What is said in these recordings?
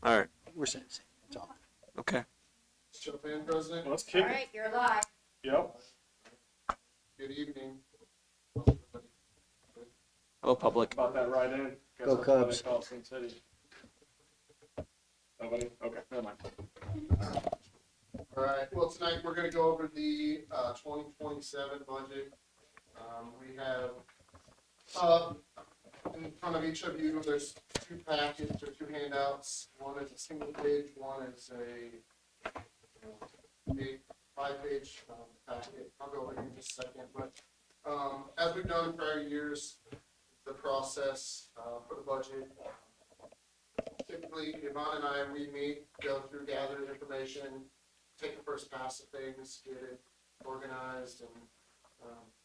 All right. We're saying the same. That's all. Okay. Let's jump in, President. Let's All kick it. right, you're live. Yep. Good evening. Hello, public. About that right in. Guess Go that's why they Cubs. call it Sin City. Nobody? Okay, never mind. All right, well, tonight we're gonna go over the 2027 budget. We have, in front of each of you, there's two packets or two handouts. One is a single page, one is a 5-page packet. I'll go over it in just a second, but as we've done in prior years, the process for the budget. Typically, Yvonne and I, we meet, go through, gather information, take the first pass of things, get it organized, and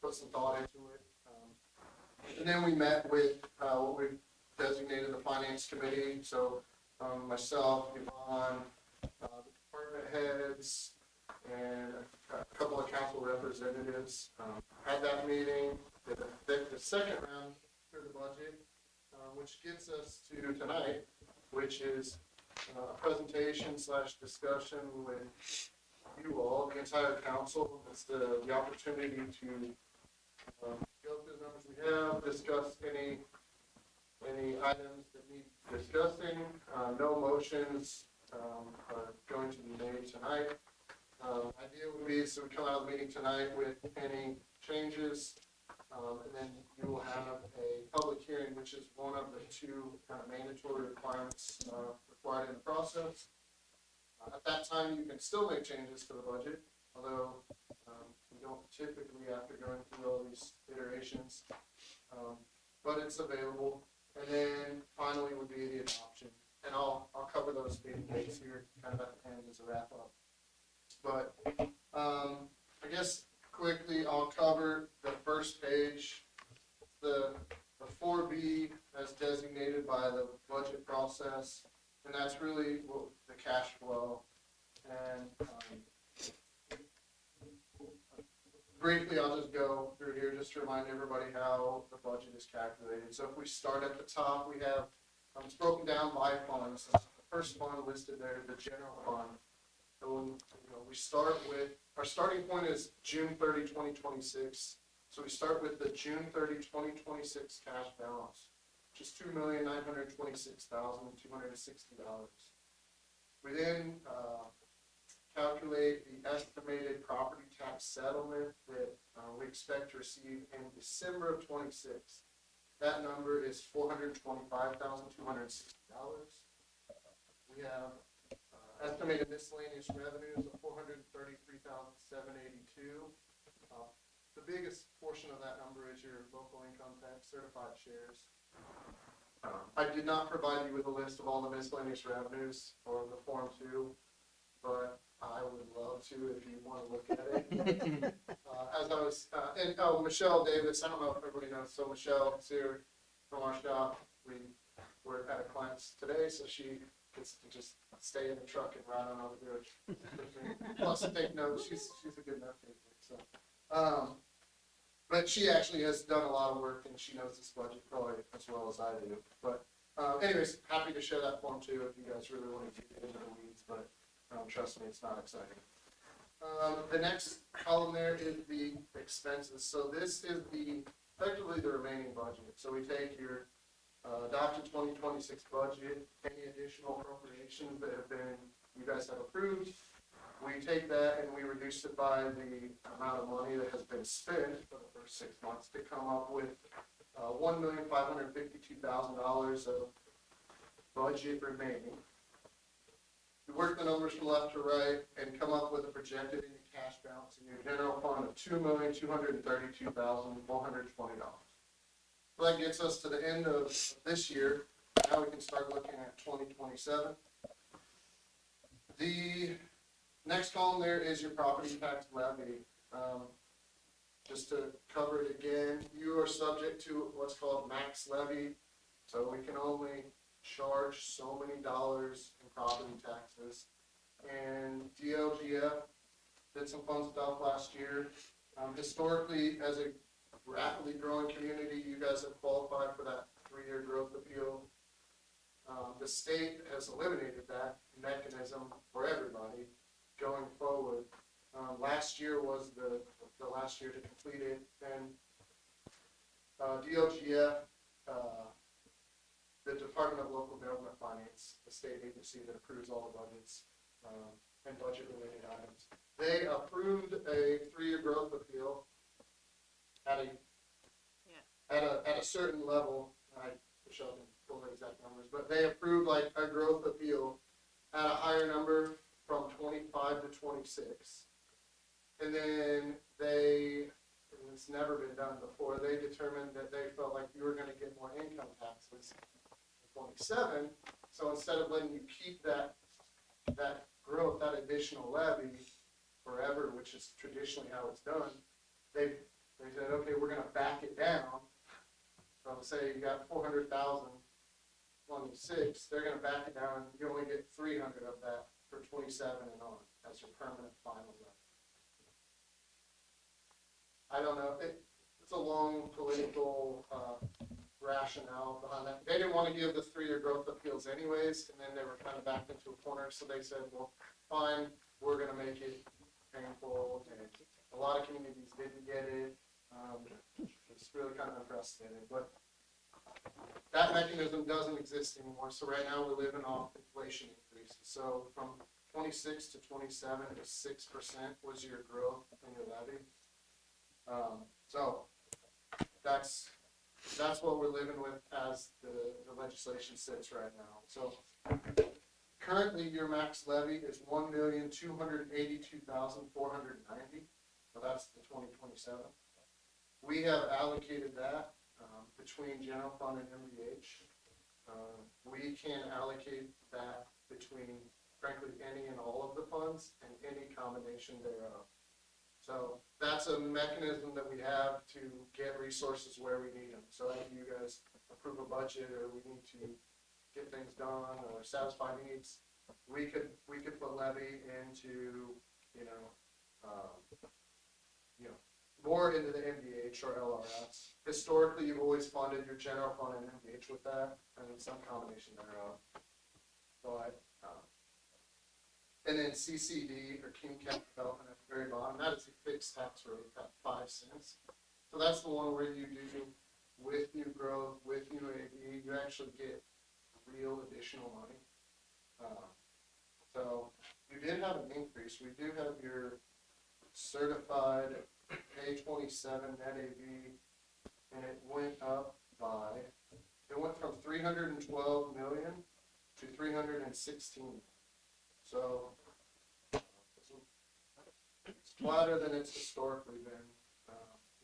put some thought into it. And then we met with what we've designated the finance committee. So myself, Yvonne, the department heads, and a couple of council representatives had that meeting. The second round for the budget, which gets us to tonight, which is a presentation / discussion with you all, the entire council. It's the opportunity to go through the numbers we have, discuss any items that need discussing. No motions are going to be made tonight. Idea would be so we come out of the meeting tonight with any changes, and then you will have a public hearing, which is one of the two kind of mandatory requirements required in the process. At that time, you can still make changes to the budget, although we don't typically after going through all these iterations, but it's available. And then finally would be the adoption, and I'll cover those meeting dates here kind of at the end as a wrap up. But I guess quickly I'll cover the first page, the 4B as designated by the budget process, and that's really the cash flow. And briefly, I'll just go through here just to remind everybody how the budget is calculated. So if we start at the top, we have, it's broken down by funds. The first fund listed there is the general fund. So when, we start with, our starting point is June 30, 2026. So we start with the June 30, 2026 cash balance, which is $2,926,260. We then calculate the estimated property tax settlement that we expect to receive in December of 26. That number is $425,260. We have estimated miscellaneous revenues of $433,782. The biggest portion of that number is your local income tax certified shares. I did not provide you with a list of all the miscellaneous revenues or the Form 2, but I would love to if you want to look at it. As I was, Michelle Davis, I don't know if everybody knows, so Michelle is here from our shop. We were at a client's today, so she gets to just stay in the truck and ride on over the road. Plus to take notes, she's a good enough taker. So, but she actually has done a lot of work and she knows this budget probably as well as I do. But anyways, happy to share that form too if you guys really want to get into the weeds, but trust me, it's not exciting. The next column there is the expenses. So this is effectively the remaining budget. So we take your adopted 2026 budget, any additional appropriations that you guys have approved. We take that and we reduce it by the amount of money that has been spent for the first 6 months to come up with $1,552,000 of budget remaining. We work the numbers from left to right and come up with a projected cash balance in your general fund of $2,232,420. So that gets us to the end of this year. Now we can start looking at 2027. The next column there is your property tax levy. Just to cover it again, you are subject to what's called max levy. So we can only charge so many dollars in property taxes. And DLGF did some fun stuff last year. Historically, as a rapidly growing community, you guys have qualified for that 3-year growth appeal. The state has eliminated that mechanism for everybody going forward. Last year was the last year to complete it, and DLGF, the Department of Local Government Finance, the state agency that approves all the budgets and budget-related items, they approved a 3-year growth appeal at a certain level. I wish I can pull the exact numbers, but they approved like a growth appeal at a higher number from 25 to 26. And then and it's never been done before, they determined that they felt like you were gonna get more income taxes in 27. So instead of letting you keep that growth, that additional levy forever, which is traditionally how it's done, they said, okay, we're gonna back it down. So say you got 400,000, 26, they're gonna back it down, you only get 300 of that for 27 and on, as your permanent final levy. I don't know, it's a long political rationale behind that. They didn't want to give the 3-year growth appeals anyways, and then they were kind of backed into a corner, so they said, well, fine, we're gonna make it painful, and a lot of communities didn't get it. It's really kind of unprecedented, but that mechanism doesn't exist anymore, so right now we're living off inflation increases. So from 26 to 27, it was 6% was your growth in your levy. So that's what we're living with as the legislation sits right now. So currently your max levy is $1,282,490. So that's the 2027. We have allocated that between general fund and MVH. We can allocate that between, frankly, any and all of the funds and any combination thereof. So that's a mechanism that we have to get resources where we need them. So if you guys approve a budget or we need to get things done or satisfy needs, we could put levy into, more into the MVH or LRS. Historically, you've always funded your general fund and MVH with that, and then some combination thereof. But and then CCD or King County Development at the very bottom, that is a fixed tax rate at 5 cents. So that's the one where you do with new growth, with new AV, you actually get real additional money. So you did have an increase. We do have your certified A27 net AV, and it went from 312 million to 316. So it's flatter than it's historically been.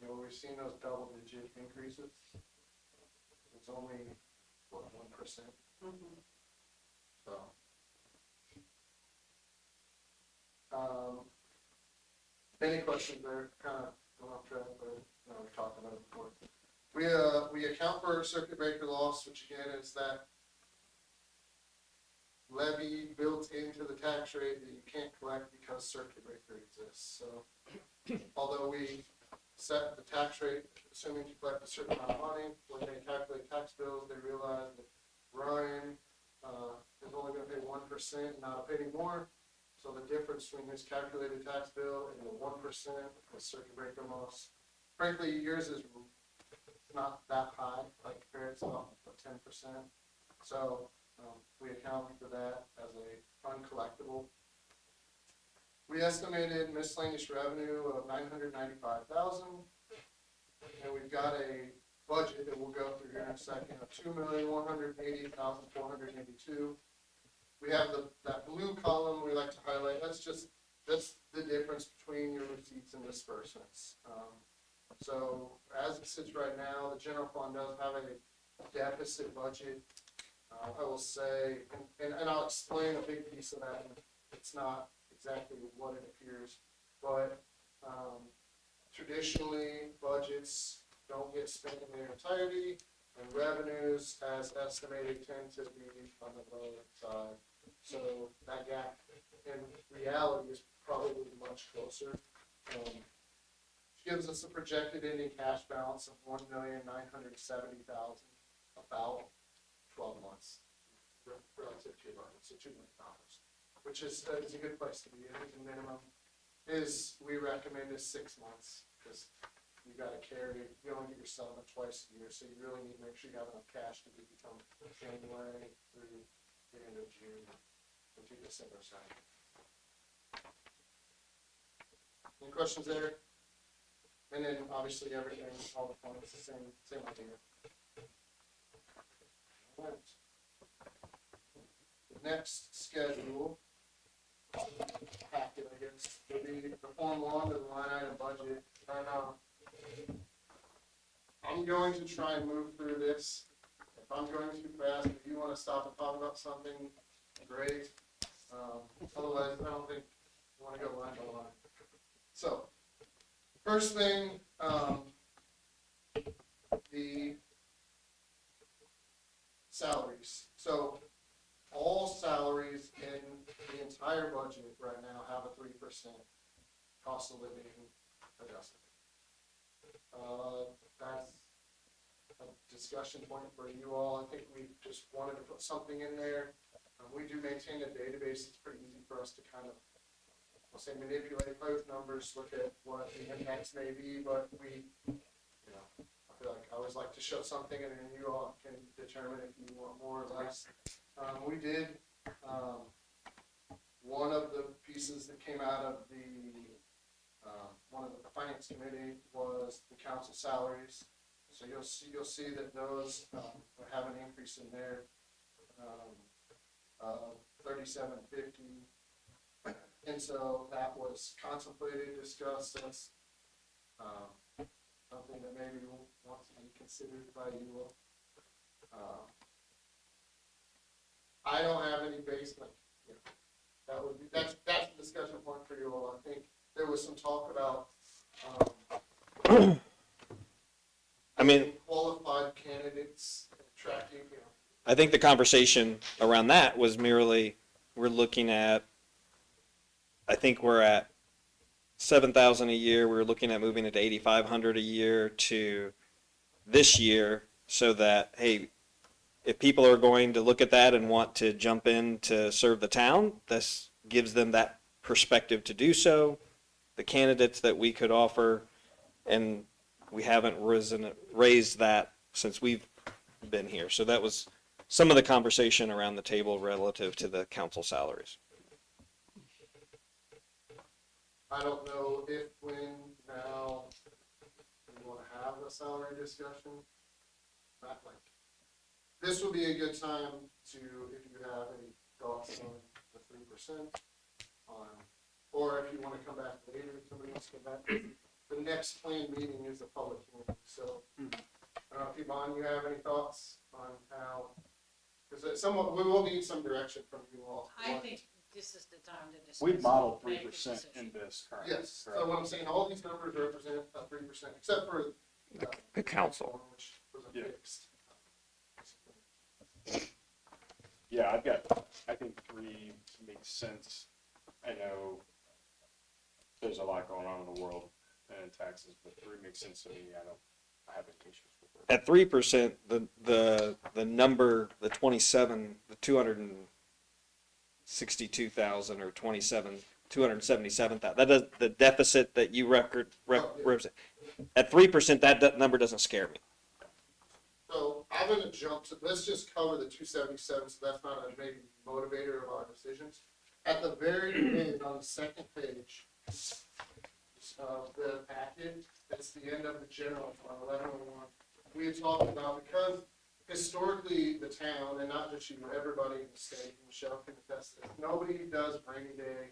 We've seen those double-digit increases. It's only 1%. So, any questions there? Kind of going off track, but we've talked about it before. We account for circuit breaker loss, which again is that levy built into the tax rate that you can't collect because circuit breaker exists. So although we set the tax rate, assuming you collect a certain amount of money, when they calculate tax bills, they realize that Ryan is only going to pay 1%, not a penny more. So the difference between his calculated tax bill and the 1% is circuit breaker loss. Frankly, yours is not that high, like compared to about 10%. So we account for that as a uncollectible. We estimated miscellaneous revenue of $995,000, and we've got a budget that we'll go through here in a second of $2,180,482. We have that blue column we like to highlight. That's the difference between your receipts and disbursements. So as it sits right now, the general fund does have a deficit budget. I will say, and I'll explain a big piece of that. It's not exactly what it appears, but traditionally budgets don't get spent in their entirety, and revenues, as estimated, tend to be on the lower side. So that gap in reality is probably much closer. Which gives us a projected ending cash balance of $1,970,000 about 12 months. relative to your budget, so $2 million, which is a good place to be. I think the minimum is, we recommend is 6 months, because you gotta carry, you only get your settlement twice a year, so you really need to make sure you have enough cash to get you from January through the end of June, into December, sorry. Any questions there? And then obviously everything, all the points, the same idea. All right. The next schedule, packet, I guess, will be the Form 1 to the line item budget. And, I'm going to try and move through this. If I'm going too fast, if you want to stop and talk about something, great. Otherwise, I don't think I want to go line by line. So, first thing, the salaries. So, all salaries in the entire budget right now have a 3% cost of living adjustment. That's a discussion point for you all. I think we just wanted to put something in there. We do maintain a database. It's pretty easy for us to kind of, I'll say, manipulate both numbers, look at what the impacts may be, but we, I feel like I always like to show something and then you all can determine if you want more or less. We did, one of the pieces that came out of one of the finance committee was the council salaries. So you'll see that those have an increase in there, $37.50, and so that was contemplated, discussed. That's something that maybe wants to be considered by you all. I don't have any basement. That's the discussion point for you all. I think there was some talk about qualified candidates attracting. I think the conversation around that was merely, we're looking at, I think we're at 7,000 a year. We're looking at moving it to 8,500 a year to this year, so that, hey, if people are going to look at that and want to jump in to serve the town, this gives them that perspective to do so. The candidates that we could offer, and we haven't raised that since we've been here. So that was some of the conversation around the table relative to the council salaries. I don't know if, when, now, we want to have a salary discussion. Not like, this would be a good time to, if you have any thoughts on the 3%, or if you want to come back later, somebody wants to come back. The next planned meeting is a public hearing, so, I don't know if Yvonne, you have any thoughts on how, because we will need some direction from you all. I think this is the time to discuss. We modeled make a 3% decision. in this currently. Yes, so what I'm saying, all these numbers represent a 3%, except for The council. which was a Yeah. fixed. Yeah, I think 3 makes sense. I know there's a lot going on in the world and in taxes, but 3 makes sense to me. I have any issues with it. At 3%, the number, the 262,000 or 277,000, that does, the deficit that you represent, at 3%, that number doesn't scare me. So I'm gonna jump to, let's just cover the 277, so that's not a maybe motivator of our decisions. At the very end, on the second page of the packet, it's the end of the general fund, 1101. We had talked about, because historically the town, and not just you, everybody in the state, Michelle can attest to this, nobody does rainy day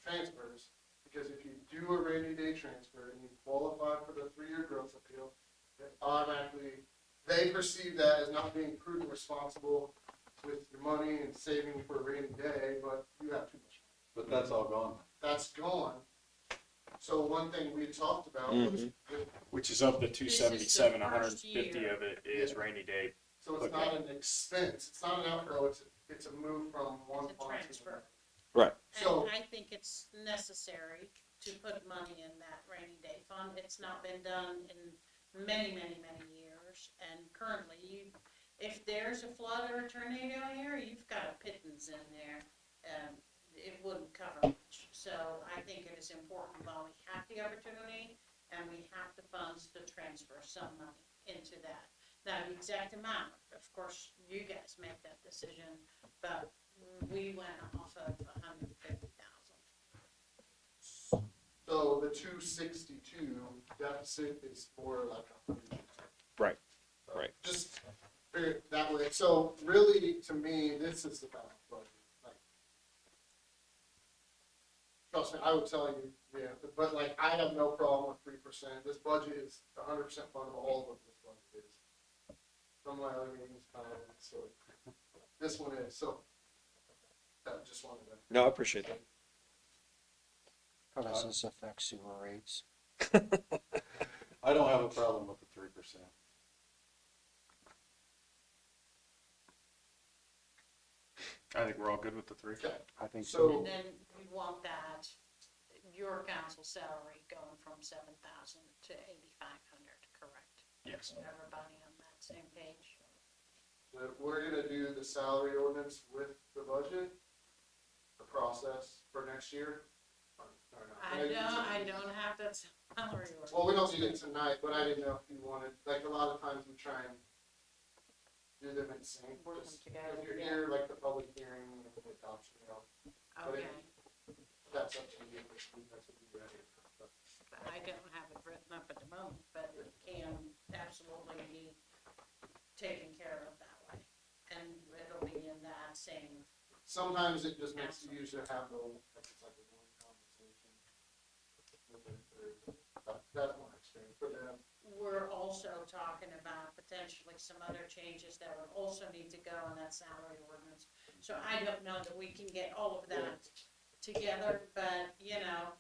transfers, because if you do a rainy day transfer and you qualify for the 3-year growth appeal, it automatically, they perceive that as not being prudent, responsible with your money and saving for a rainy day, but you have too much money. But that's all gone. That's gone. So one thing we had talked about was, Which is of the This is 277, the first 150 year. of it is Yeah. rainy day. so it's not an expense, it's not an outflow, it's a move from one It's a fund to transfer. another. Right. So- And I think it's necessary to put money in that rainy day fund. It's not been done in many, many, many years. And currently, if there's a flood or a tornado here, you've got a pittance funds in there, it wouldn't cover much. So I think it is important while we have the opportunity and we have the funds to transfer some money into that. Now, the exact amount, of course, you guys make that decision, but we went off of 150,000. So the 262 deficit is more like 100. Right, right. Just figure it that way. So really, to me, this is the balanced budget. Like, trust me, I would tell you, yeah, but like, I have no problem with 3%. This budget is 100% fundable. All of this budget is. Some of my other meetings, so this one is. So I just wanted to. No, I appreciate that. How does this affect sewer rates? I don't have a problem with the 3%. I think we're all good with the 3. Okay. I think So- so. And then we want that, your council salary going from 7,000 to 8,500, correct? Yes. Everybody on that same page? But we're gonna do the salary ordinance with the budget, the process for next year. Or not? I don't have that salary ordinance. Well, we don't need it tonight, but I didn't know if you wanted, like, a lot of times we try and do them in sync. Work them just together, If you're yeah. here, like the public hearing and the adoption, Okay, that's up to you. That's what you ready. but I don't have it written up at the moment, but it can absolutely be taken care of that way. And it'll be in that same, Sometimes it just makes you usually have the, like, it's like a one conversation. with it, or- That's my experience, but we're also talking about potentially some other changes that would also need to go in that salary ordinance. So I don't know that we can get all of that together, but, you know,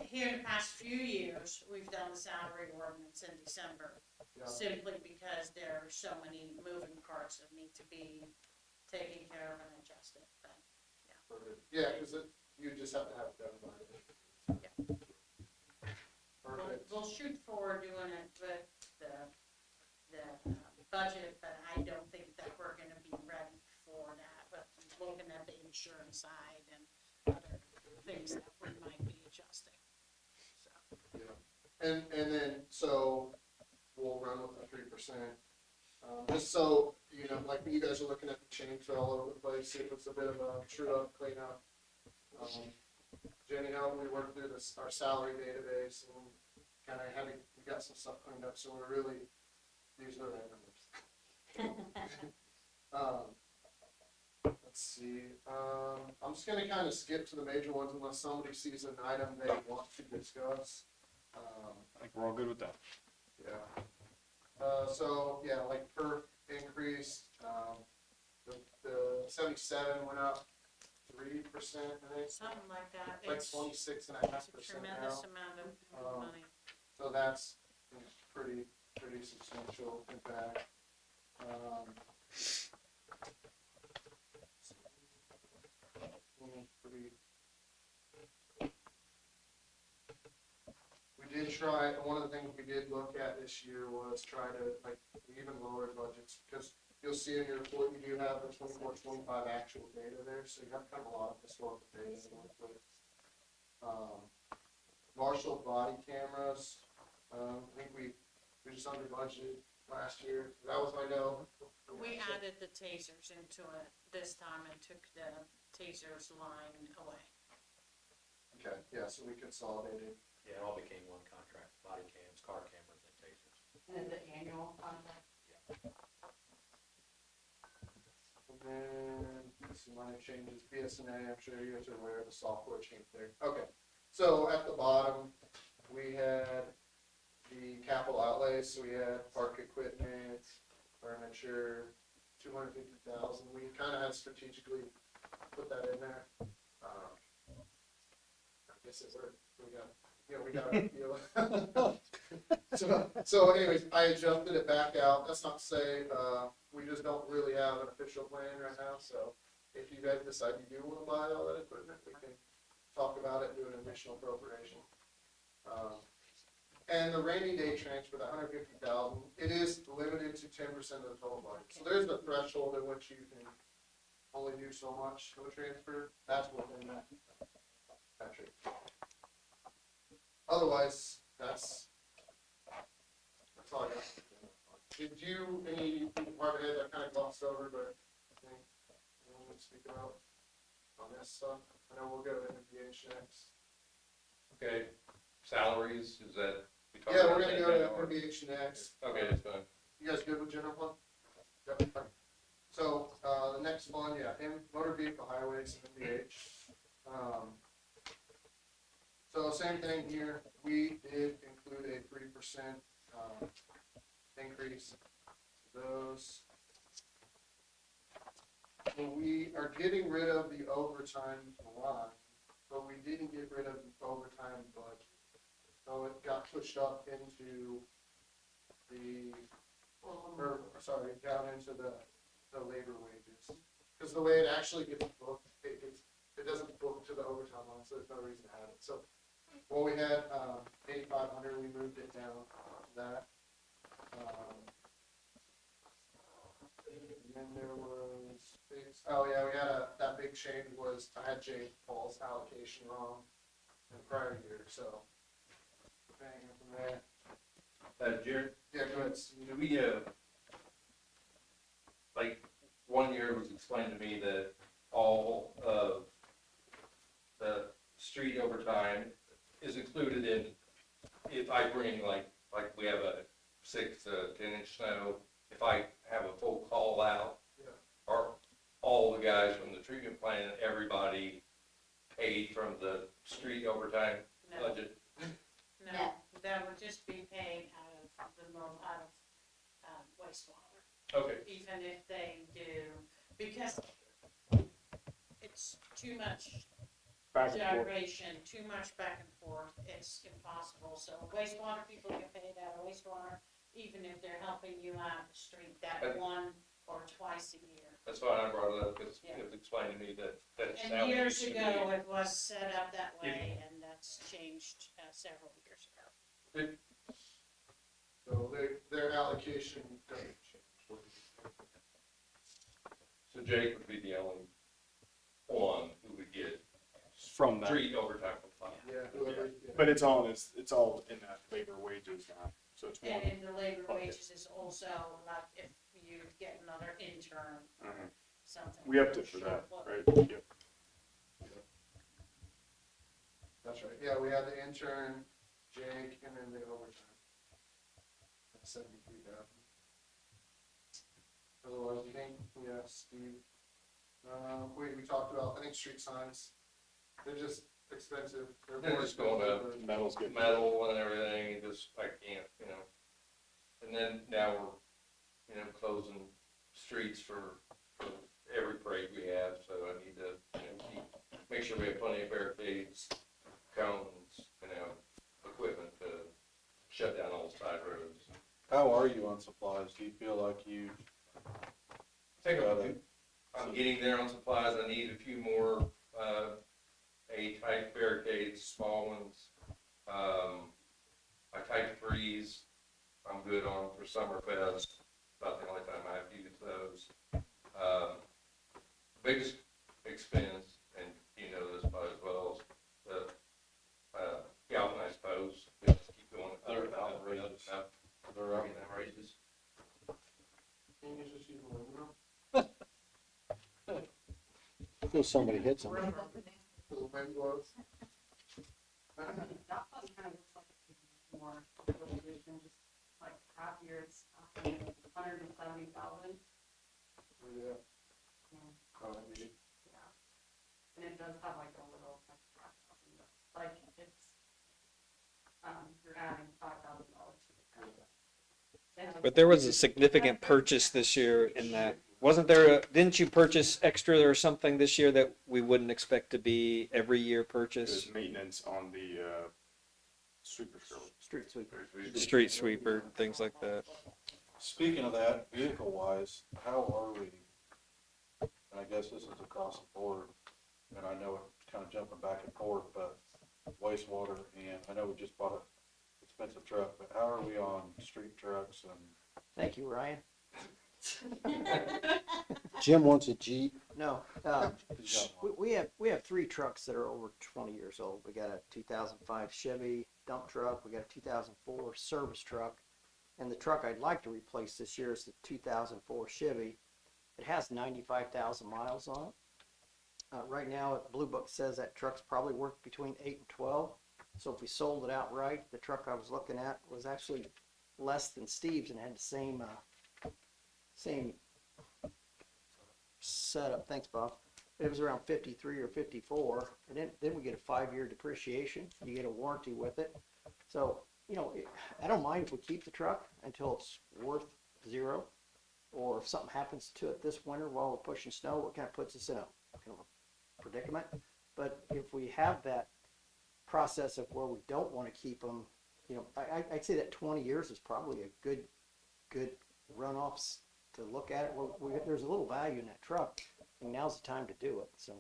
here in the past few years, we've done the salary ordinance in December, yeah. simply because there are so many moving parts that need to be taken care of and adjusted, but. Yeah, because you just have to have it done by. Perfect. We'll shoot for doing it with the budget, but I don't think that we're gonna be ready for that, but looking at the insurance side and other things that we might be adjusting, so. Yeah. And then, so we'll run with the 3%. Just so, you know, like when you guys are looking at the change all over the place, it was a bit of a true up, clean up. Jenny helped me work through this, our salary database and kind of we got some stuff cleaned up, so we're really, these are the right numbers. Let's see, I'm just gonna kind of skip to the major ones unless somebody sees an item they want to discuss. I think we're all good with that. Yeah. So, yeah, like per increase, the 77 went up 3%, I think, Something like that, like it's 26.5% a tremendous now. amount of money. So that's pretty substantial impact. We did try, one of the things we did look at this year was try to, like, even lower budgets, because you'll see in your report, you do have the 24-25 actual data there, so you have kind of a lot of historical data to work with. Marshall body cameras, I think we just under budgeted last year, that was my note. We added the tasers into it this time and took the tasers line away. Okay, yeah, so we consolidated. Yeah, it all became one contract, body cams, car cameras, and tasers. And the annual contract? And then, some minor changes, BSNA, I'm sure you guys are aware of the software change there. Okay, so at the bottom, we had the capital outlays, so we had park equipment, furniture, 250,000. We kind of had strategically put that in there. I guess it worked. We got a deal. So anyways, I adjusted it back out. That's not to say, we just don't really have an official plan right now, so if you guys decide you do want to buy all that equipment, we can talk about it, do an additional appropriation. And the rainy day transfer, the 150,000, it is limited to 10% of the total budget. So there's the threshold at which you can only do so much of a transfer, that's within that metric. Otherwise, that's all I got. Did you, any department head I kind of glossed over, but I think anyone would speak about on this stuff? I know we'll go to MVH next. Okay, salaries, is that? we talked Yeah, about we're gonna that go now, to or- MVH next. Okay, that's fine. You guys good with general fund? Yep. Okay. So, the next fund, yeah, motor vehicle highways, MVH. So same thing here, we did include a 3%, increase to those. So we are getting rid of the overtime line, but we didn't get rid of the overtime budget. So it got pushed up into the or, sorry, down into the labor wages. Because the way it actually gets booked, it doesn't book to the overtime line, so there's no reason to have it. So, well, we had, 8,500, we moved it down to that. And then there was, oh yeah, we had that big change was, I had Jake Paul's allocation wrong in the prior year, so. Hanging from there. Jared, Yeah, go ahead, Steve. do we, like, one year it was explained to me that all of the street overtime is included in, if I bring like we have a 6 to 10 inch snow, if I have a full call out, Yeah. are all the guys from the treatment plant, everybody paid from the street overtime No, budget? no, that would just be paid out of wastewater, Okay, even if they do, because it's too much Back and forth. gyration, too much back and forth, it's impossible. So wastewater people get paid out of wastewater, even if they're helping you out the street that Okay. one or twice a year. that's why I brought it up, because Yeah. it was explained to me that that's how And it years used to ago, be. it was set up that way, and that's changed several years ago. So their allocation doesn't change. So Jake would be the only one who would get From that, street overtime from Fox. Yeah, whoever, yeah. but it's all in that labor wages now, so it's one. And in the labor Okay. wages is also like if you get another intern, Mhm. something. We upped it for that, Short- right? Yep. That's right, yeah, we had the intern, Jake, and then the overtime. That's 73,000. Otherwise, I think, yeah, Steve. We talked about, I think street signs, they're just expensive. They're more just going expensive up. than- Metal's getting. Metal and everything, it just, I can't, And then now we're, closing streets for every parade we have, so I need to, make sure we have plenty of barricades, cones, equipment to shut down all side roads. How are you on supplies? Do you feel like you Take got a, it? I'm getting there on supplies, I need a few more, A-type barricades, small ones. I type 3s, I'm good on for Summerfest, about the only time I have to use those. Biggest expense, and you know this about as well, is the galvanized posts, just keep going. They're outrageous. They're Outrageous. Can you just use aluminum? Until somebody hits them. For the wind blows? That was kind of looks like more revision, just like half year, it's 170,000. Yeah. Yeah. And it does have like a little, like it's, you're adding $5,000 to it. But there was a significant purchase this year in that. Wasn't there, didn't you purchase extra or something this year that we wouldn't expect to be every year purchase? There's maintenance on the, sweeper show. Street sweeper. Street sweeper, things like that. Speaking of that, vehicle wise, how are we? And I guess this is across the board, and I know it's kind of jumping back and forth, but wastewater, and I know we just bought an expensive truck, but how are we on street trucks and Thank you, Ryan. Jim wants a Jeep. No, He's got one. we have three trucks that are over 20 years old. We got a 2005 Chevy dump truck, we got a 2004 service truck, and the truck I'd like to replace this year is the 2004 Chevy. It has 95,000 miles on it. Right now, Blue Book says that truck's probably worth between 8 and 12. So if we sold it outright, the truck I was looking at was actually less than Steve's and had the same setup. Thanks, Bob. It was around 53 or 54, and then we get a 5-year depreciation. You get a warranty with it. So, I don't mind if we keep the truck until it's worth zero, or if something happens to it this winter while we're pushing snow, it kind of puts us in a kind of a predicament. But if we have that process of where we don't want to keep them, I'd say that 20 years is probably a good runoffs to look at it. There's a little value in that truck, and now's the time to do it. So,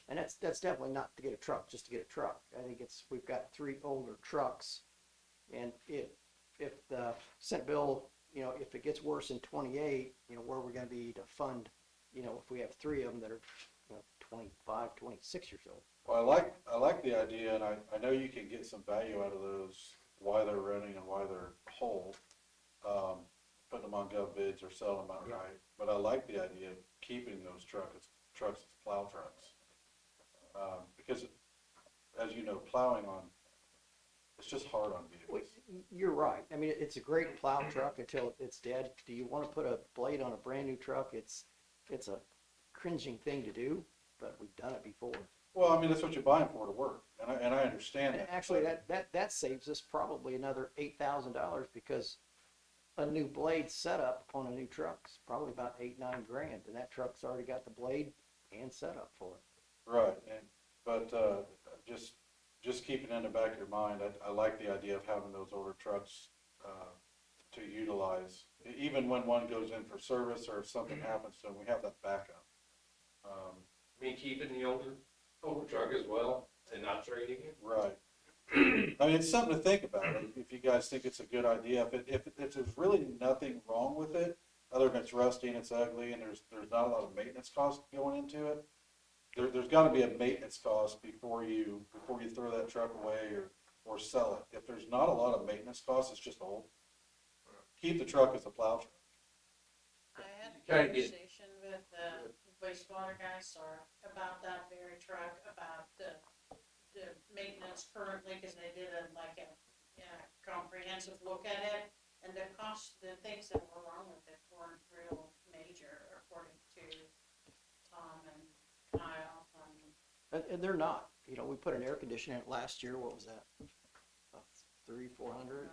and that's definitely not to get a truck just to get a truck. I think we've got 3 older trucks, and if the Senate bill, if it gets worse in 28, where we're going to be to fund, if we have 3 of them that are 25, 26 years old. Well, I like the idea, and I know you can get some value out of those, why they're running and why they're whole, putting them on gov bids or selling them outright. But I like the idea of keeping those trucks as plow trucks. Because, as you know, plowing it's just hard on vehicles. You're right. I mean, it's a great plow truck until it's dead. Do you want to put a blade on a brand new truck? It's a cringing thing to do, but we've done it before. Well, I mean, that's what you're buying for, to work, and I understand And that. actually, that saves us probably another $8,000, because a new blade setup on a new truck's probably about $8-9 grand, and that truck's already got the blade and setup for it. Right, but just keeping in the back of your mind, I like the idea of having those older trucks to utilize, even when one goes in for service or if something happens to them, we have that backup. I mean, keeping the older truck as well and not trading it. Right. I mean, it's something to think about, if you guys think it's a good idea. If there's really nothing wrong with it, other than it's rusty and it's ugly and there's not a lot of maintenance costs going into it, there's gotta be a maintenance cost before you throw that truck away or sell it. If there's not a lot of maintenance costs, it's just old. Keep the truck as a plow truck. I had a Kinda get- conversation with the wastewater guys about that very truck, about the maintenance currently, because they did a comprehensive look at it, and the things that were wrong with it weren't real major, according to Tom and Kyle. And they're not. We put an air conditioner in it last year. What was that? About 300-400.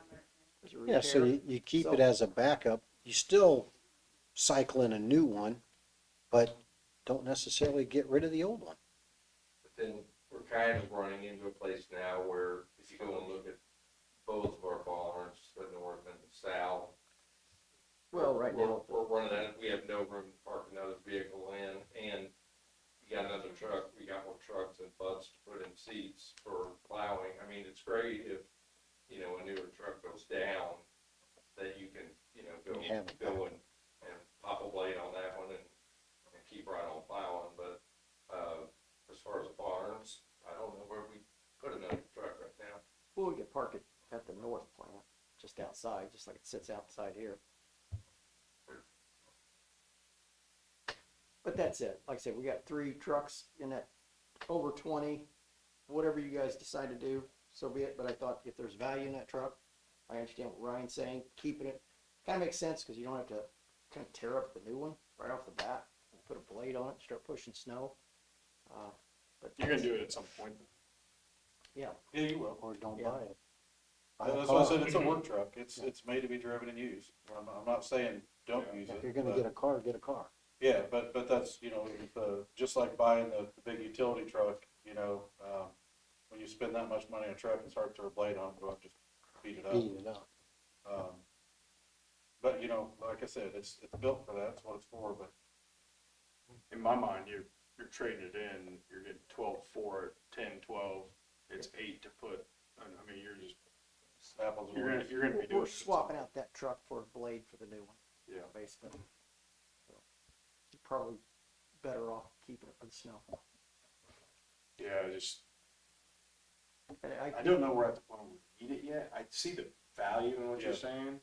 There's a Yeah, so repair. you keep So- it as a backup. You still cycle in a new one, but don't necessarily get rid of the old one. But then we're kind of running into a place now where if you go and look at both of our barns, the north and the south. Well, right now, We're running out, we have no room to park another vehicle in, and you got another truck, we got more trucks and butts to put in seats for plowing. I mean, it's great if, a newer truck goes down, that you can, go and pop a blade on that one and keep right on plowing, but, as far as the barns, I don't know where we put another truck right now. we could park it at the north plant, just outside, just like it sits outside here. But that's it. Like I said, we got 3 trucks in that over 20. Whatever you guys decide to do, so be it. But I thought if there's value in that truck, I understand what Ryan's saying. Keeping it kind of makes sense, because you don't have to kind of tear up the new one right off the bat and put a blade on it and start pushing snow. But You're gonna do it at some point. yeah, Yeah, you will. Or don't Yeah. buy it. Buy a That's why I said car. it's a work truck. It's made to be driven and used. I'm not saying don't use it. If you're gonna but- get a car, get a car. Yeah, but that's, just like buying the big utility truck, when you spend that much money on a truck, it's hard to throw a blade on it, go and just beat it up. Beat it up. But, like I said, it's built for that, that's what it's for, but In my mind, you're trading it in, you're getting 12 for it, 10, 12, it's 8 to put, I mean, you're just, apples and you're oranges. gonna be doing we're it. swapping out that truck for a blade for the new one, Yeah. basically. So, probably better off keeping it for the snow. Yeah, just, And I don't know we're at the point where we need it yet. I see the value in what you're Yeah. saying.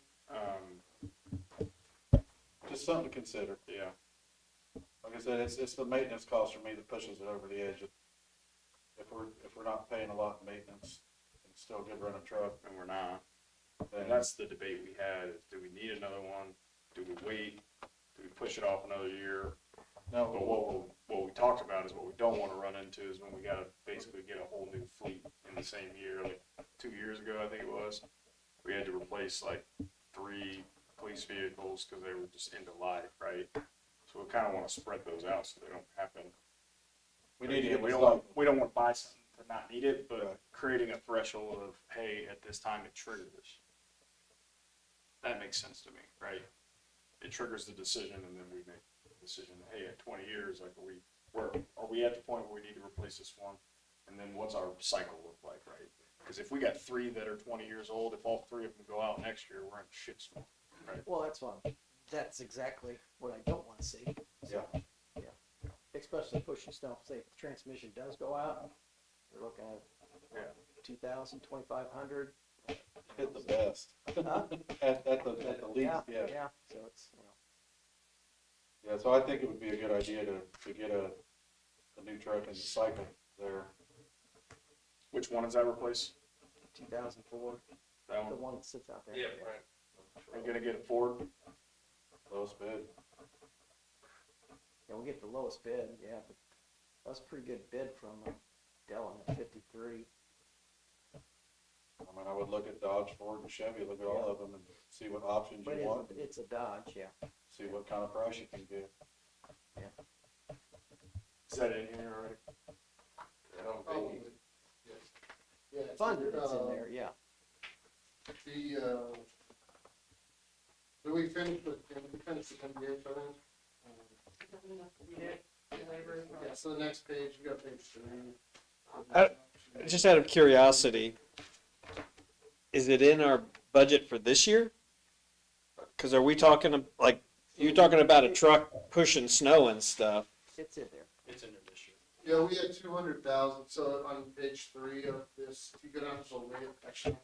Just something to consider. Yeah, Like I said, it's the maintenance cost for me that pushes it over the edge. If we're not paying a lot in maintenance and still good running truck, and we're not. then And that's the debate we had, is do we need another one? Do we wait? Do we push it off another year? But no, what we talked about is what we don't wanna run into is when we gotta basically get a whole new fleet in the same year, like 2 years ago, I think it was. We had to replace like 3 police vehicles because they were just end of life, right? So we kinda wanna spread those out so they don't happen. we need to get We the don't, cycle. we don't wanna buy something to not need it, but Right. creating a threshold of, hey, at this time it triggers. That makes sense to me, right? It triggers the decision and then we make the decision, hey, at 20 years, like, are we at the point where we need to replace this one? And then what's our cycle look like, right? Because if we got 3 that are 20 years old, if all 3 of them go out next year, we're in shitstorm. well, that's exactly what I don't wanna see. Yeah. Especially pushing snow, say if the transmission does go out, we're looking at Yeah. 2,000, 2,500. Hit the best. Huh? At the least, yeah. Yeah, so it's, you know, Yeah, so I think it would be a good idea to get a new truck in the cycle there. Which one does that replace? 2004, That the one? one that sits out there. Yeah, right. Are you gonna get a Ford? Lowest bid. Yeah, we get the lowest bid, yeah, but that was a pretty good bid from Dellin at 53. I mean, I would look at Dodge, Ford, and Chevy, look at all of them and see what options But you want, it's a Dodge, yeah. see what kind of price you can get. Is that in here already? I don't Oh, think, yes. Yeah, it's Funded, in, it's in there, yeah. Do we finish the MDH, I think? Yeah, so the next page, you got page 3. Just out of curiosity, is it in our budget for this year? Because are we talking, like, you're talking about a truck pushing snow and stuff? It's in there. It's in there this year. Yeah, we had 200,000, so on page 3 of this, if you go down to the lid, actually,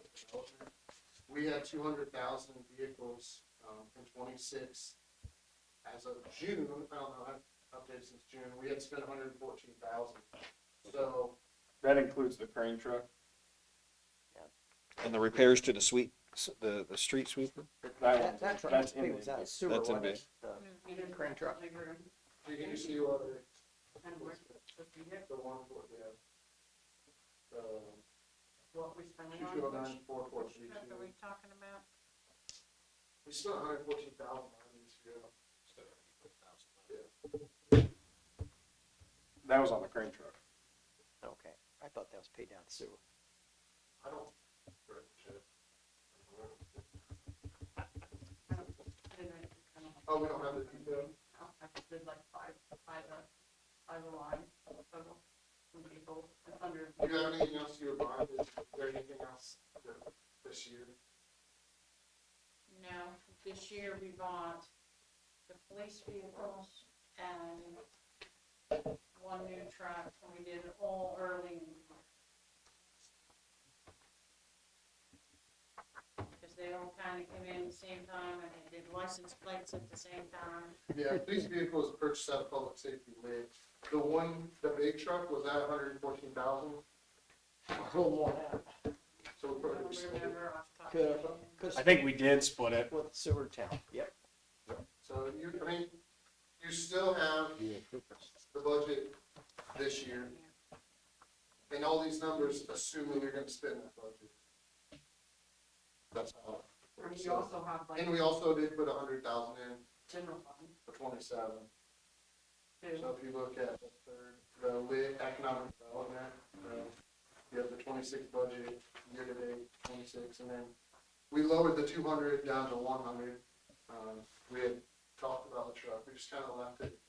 we had 200,000 vehicles, in 26. As of June, I don't know, I've updated since June, we had spent 114,000. So, That includes the crane truck? And the repairs to the the street sweeper? That truck that's was big, in was there. out of sewer, That's in wasn't big. it? The crane truck. can you see what it, And where's the vehicle, the one for, yeah. what we spending on? 2209, 442. What are we talking about? We spent 114,000 on these, yeah. That was on the crane truck. Okay, I thought that was paid down to sewer. I don't. Oh, we don't have the detail? I did like five lines total from people under. Do you have anything else you would buy? Is there anything else this year? No, this year we bought the police vehicles and one new truck, and we did it all early in the year. Because they all kind of came in at the same time, and they did license plates at the same time. Yeah, police vehicle was purchased out of public safety lid. The big truck was at 114,000. A little more than that. So we I probably don't just. remember off the top Could of have, my head. could I think we did split it. with sewer town, yep. So you still have the budget this year. And all these numbers assuming you're gonna spend that budget. That's how. And you also have like And we also did put 100,000 in general fund for 27. too. So if you look at the lit economic development, you have the 26 budget, year-to-date 26, and then we lowered the 200 down to 100. We had talked about the truck, we just kind of left it.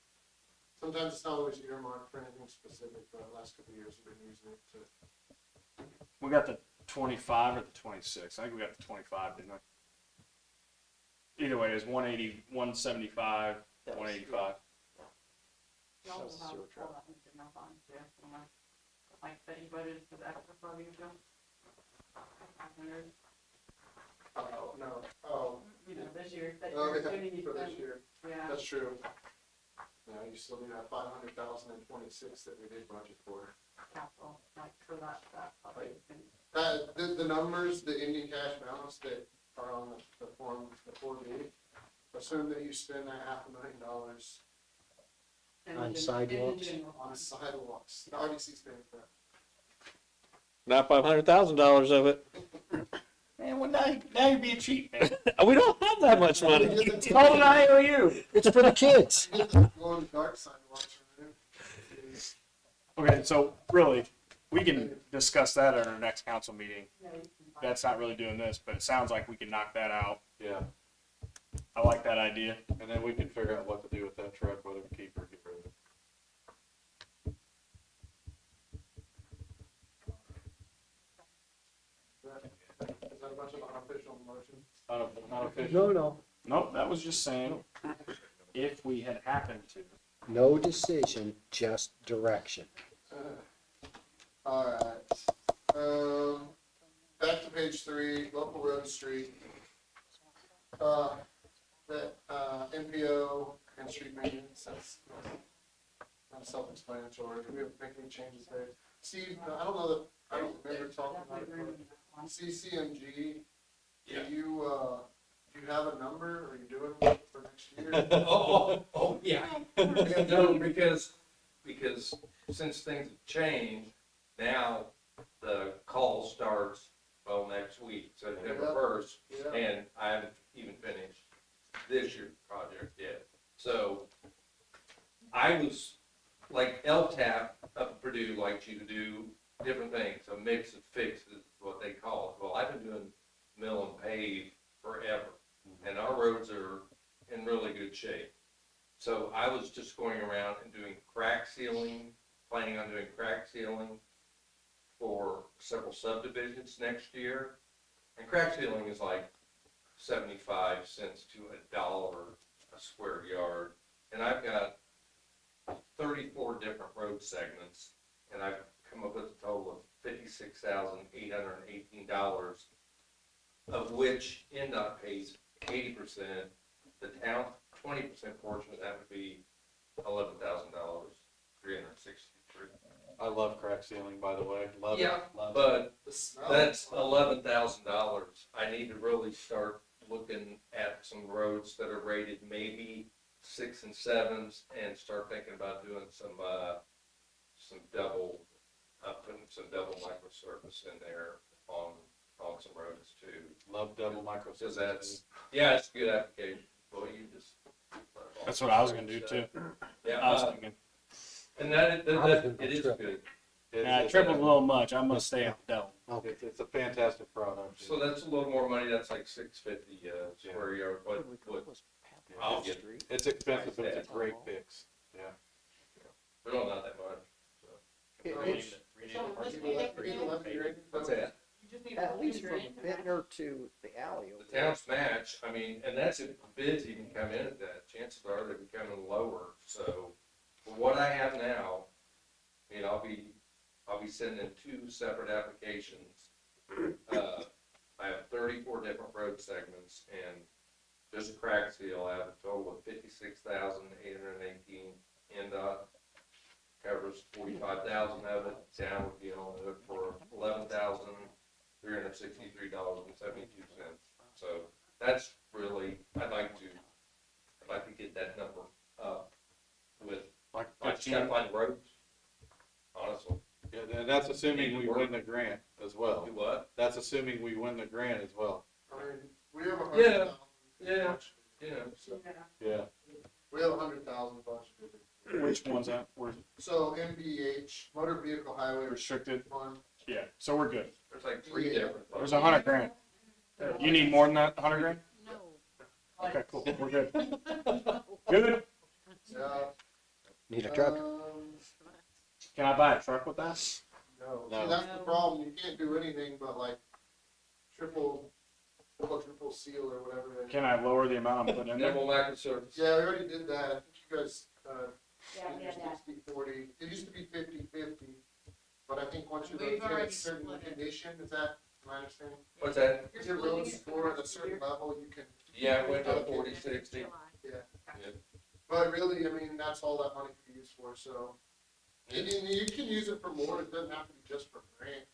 Sometimes it's not always earmarked for anything specific, but the last couple of years we've been using it to. We got the 25 or the 26. I think we got the 25, didn't we? Either way, it was 180, 175, That was- 185. You also That's have sewer all truck. that in general fund too, so like that you budgeted for the extra funding too. 500, Oh, no, oh, you know, this year, that oh, you're yeah, assuming you for this spend, year, yeah. that's true. Yeah, you still need that 500,000 and 26 that we did budget for. Capital, like for that probably is gonna The numbers, the ending cash balance that are on the form, the 4B, assume that you spend that $500,000 and On in sidewalks? general on fund. sidewalks. The RDC's paying for that. Not $500,000 of it. Man, well, now you're being cheap, man. We don't have that much money. Call an IOU. It's for the kids. You get the glow in the dark sidewalks removed. Okay, so really, we can discuss that at our next council meeting. Yeah, you can buy- That's not really doing this, but it sounds like we can knock that out. Yeah, I like that idea. and then we can figure out what to do with that truck, whether to keep or get rid of it. Is that a bunch of unofficial motions? Unofficial. No. Nope, that was just saying, if we had happened to. No decision, just direction. All right. Back to page 3, local road street. That MPO and street maintenance, that's kind of self-explanatory. Do we have to make any changes there? Steve, I don't know that, I don't remember talking about it, Definitely agree but with that one. CCMG, Yeah. do you have a number? Are you doing one for next year? Oh, yeah. No, because since things have changed, now the call starts, well, next week, September Yeah. 1st, Yeah. and I haven't even finished this year's project yet. So I was, like LTAP up in Purdue likes you to do different things, a mix of fixes is what they call it. Well, I've been doing mill and pave forever, and our roads are in really good shape. So I was just going around and doing crack sealing, planning on doing crack sealing for several subdivisions next year. And crack sealing is like 75 cents to $1 a square yard. And I've got 34 different road segments, and I've come up with a total of $56,818, of which NDOT pays 80%. The town, 20% portion of that would be $11,363. I love crack sealing, by the way. Love it. Yeah, Love it. but The smell. that's $11,000. I need to really start looking at some roads that are rated maybe 6 and 7s and start thinking about doing some double, putting some double microsurface in there on some roads too. Love double micro. Because yeah, it's a good application. Boy, you just. That's what I was gonna do too. Yeah, I was thinking. and that it is Triple. good. Yeah, I tripled a little much. I'm gonna stay at the double. Okay. It's a fantastic product. So that's a little more money. That's like $650 square yard. What I'll get. It's expensive, but it's a great fix. Yeah. No, not that much. So let's make it green. What's that? You just need At to least leave from your end. Vintner to the alley. over The there. town's match, I mean, and that's if bids even come in at that, chances are they're becoming lower, so for what I have now, I mean, I'll be sending 2 separate applications. I have 34 different road segments, and just crack seal, I have a total of 56,818. NDOT covers 45,000 of it, town would be on it for $11,363.72. So that's really, I'd like to get that number up with, Like I just gotta 15. find roads, honestly. Yeah, and that's assuming we win the grant as well. Do what? That's assuming we win the grant as well. I mean, we have a Yeah. 100,000. Yeah. So Yeah. Yeah. We have 100,000 budgeted. Which ones that were So MVH, Motor Vehicle Highway restricted? Fund, Yeah, so we're good. there's like 3 Yeah. different. There's 100 grand. You need more than that, 100 grand? No. Okay, cool. We're good. Good. yeah. Need a truck? Can I buy a truck with that? No, No. see, that's the problem, you can't do anything but like triple seal or whatever. Can I lower the amount I'm putting in there? Minimal microservice. Yeah, we already did that, I think you guys, Yeah, we had that. your We've roads get already a certain split it. condition, is that my understanding? What's that? Is your road score at a certain level, you can, Yeah, it went to Okay. 40, 60. July. Yeah. but really, I mean, that's all that money can be used for, so. And you can use it for more, it doesn't have to be just for grant.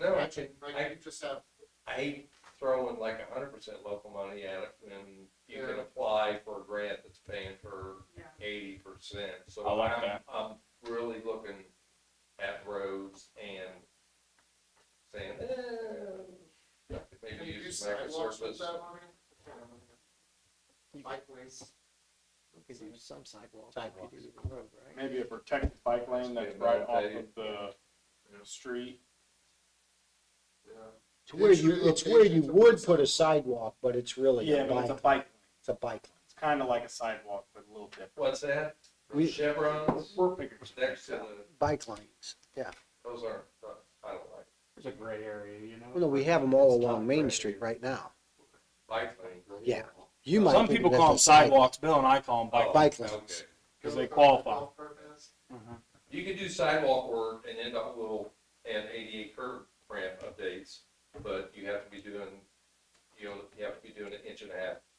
No, I Matching, can, like, you just have, I hate throwing like 100% local money at it when you can Yeah. apply for a grant that's paying for Yeah. 80%. So I like that. I'm really looking at roads and saying, I could can maybe you do use some extra sidewalks with surface. that money? Bike lanes. We could do some sidewalks. Sidewalks. We could do the road, right? Maybe a protected bike lane that's right off of the street. Yeah. It's where you, it's where you Locations of would the put a sidewalk. sidewalk, but it's really a bike. bike lane. It's a bike lane. It's kind of like a sidewalk, but a little different. What's that? We- Chevrons We're figuring next to something out. the, Bike lanes, yeah. those aren't, I don't like There's a gray area, you know? Well, no, we have them all It's not along Main right. Street right now. bike lane. Yeah. You might Some think people of it call them as a sidewalk. sidewalks, Bill and I call them bike. Oh, Bike okay. lanes. Because they qualify. Golf purpose. You can do sidewalk work and end up little, and ADA curb ramp updates, but you have to be doing, you have to be doing 1.5 inch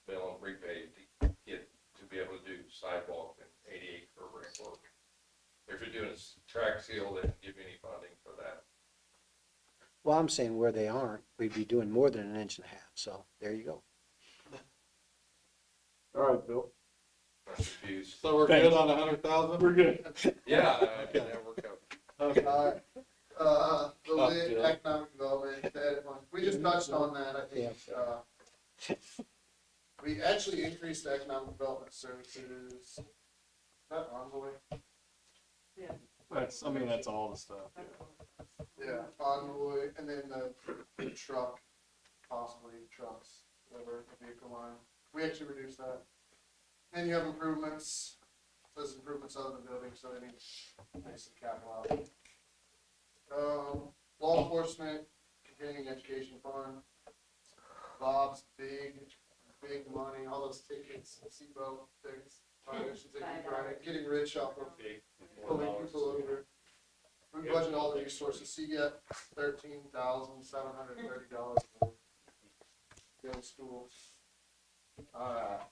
mill and repave to get, to be able to do sidewalk and ADA curb ramp work. If you're doing a track seal, they don't give you any funding for that. Well, I'm saying where they aren't, we'd be doing more than 1.5 inches, so there you go. All right, Bill. I'm confused. So we're good on 100,000? We're good. Yeah, okay, now we're covered. The lid, economic development, that one, we just touched on that, I think, we actually increased the economic development services. Is that envoy? That's all the stuff. Yeah, envoy, and then the truck, possibly trucks, whatever, the vehicle line, we actually reduced that. Then you have improvements, says improvements other than buildings, so they need some capital out. Law enforcement, continuing education fund, Bob's big money, all those tickets, seatbelt things, violations, they keep running, getting rich off of pulling people over. We budget all the resources, so you get $13,730 for build schools.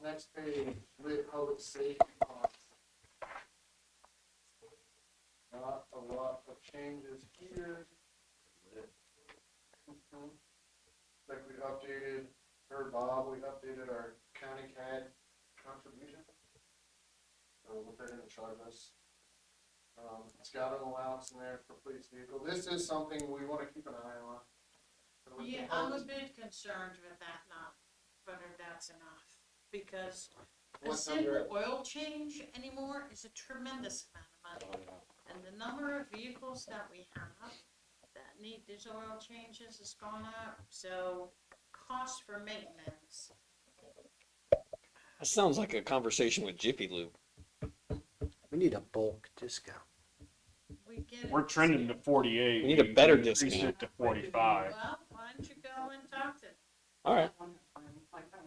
Next page, lit public safety funds. Not a lot of changes here. Like we updated, or Bob, we updated our county CAD contribution. So what they're gonna charge us. Scouting allowance in there for police vehicle. This is something we wanna keep an eye on. So with the Yeah, I'm a funds- bit concerned with that, not whether that's enough, because a What simple number? oil change anymore is a tremendous amount of money. And the number of vehicles that we have that need these oil changes has gone up, so cost for maintenance. That sounds like a conversation with Jiffy Lube. We need a bulk discount. We get it. We're trending to 48. We need a better increased discount. it to 45. Well, why don't you go and talk to them? All right.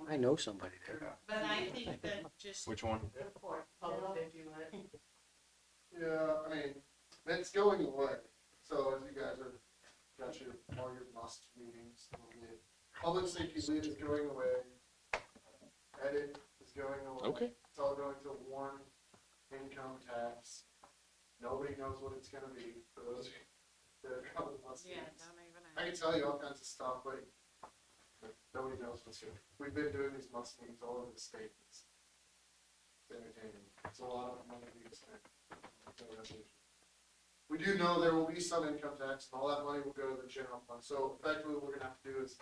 I know somebody there. But I think that just. Which one? Report. Yeah, I mean, it's going away. So as you guys are, got your, all your must meetings, public safety lead is going away. Edit is going away. Okay. It's all going to one income tax. Nobody knows what it's gonna be for those that are coming to must Yeah, meetings. don't even. I can tell you all kinds of stuff, but nobody knows what's good. We've been doing these must meetings all over the state. It's entertaining. It's a lot of money being spent. We do know there will be some income tax, and all that money will go to the general fund. So effectively, what we're gonna have to do is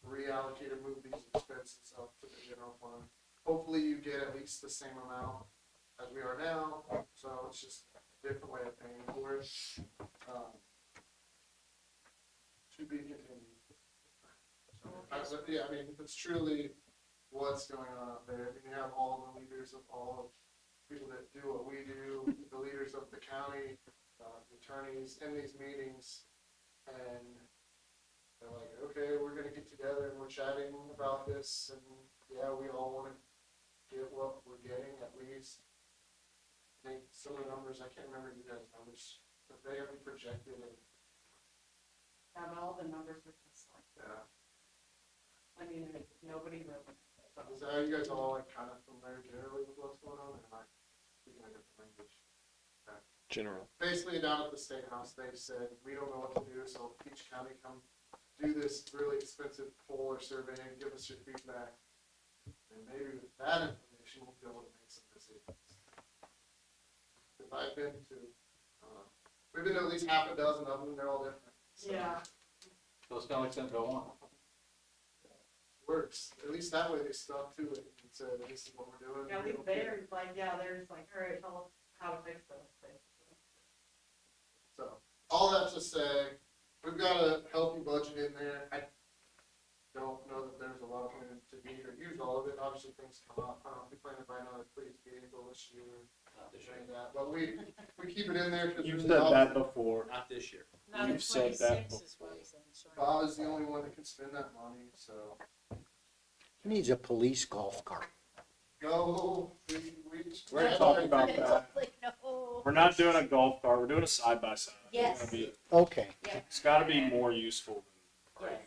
reallocate or move these expenses up to the general fund. Hopefully, you get at least the same amount as we are now, so it's just a different way of paying for it. To be continued. Yeah, I mean, it's truly what's going on out there. I mean, you have all the leaders of all of people that do what we do, the leaders of the county, the attorneys in these meetings, and they're like, okay, we're gonna get together and we're chatting about this, and yeah, we all wanna get what we're getting at least. I think some of the numbers, I can't remember you guys' numbers, but they have been projected, and Yeah, but all the numbers are just like, Yeah. I mean, nobody really. Are you guys all like kind of familiar generally with what's going on, or am I speaking a different language? General. Basically, down at the State House, they said, we don't know what to do, so Peach County, come do this really expensive poll or survey and give us your feedback. And maybe with that information, we'll be able to make some decisions. If I've been to, we've been to at least half a dozen of them, they're all different. So Yeah. So it's kind of like something go on. works. At least that way they stuck to it and said, this is what we're doing. Yeah, We at least don't care. they're like, yeah, they're just like, all right, tell us how to fix this, basically. So, all that to say, we've got a healthy budget in there. I don't know that there's a lot of money to meet or use all of it. Obviously, things come up. We plan to buy another police vehicle this year, Not this doing year. that. But we keep it in there because. You've said that before. Not this year. Now, the You've said that 26 is what he said, sorry. Bob is the only one that can spend that money, so. He needs a police golf cart. Go, We're talking about that. No. We're not doing a golf cart, we're doing a side-by-side. Yes. Okay. It's gotta be more useful than Yes.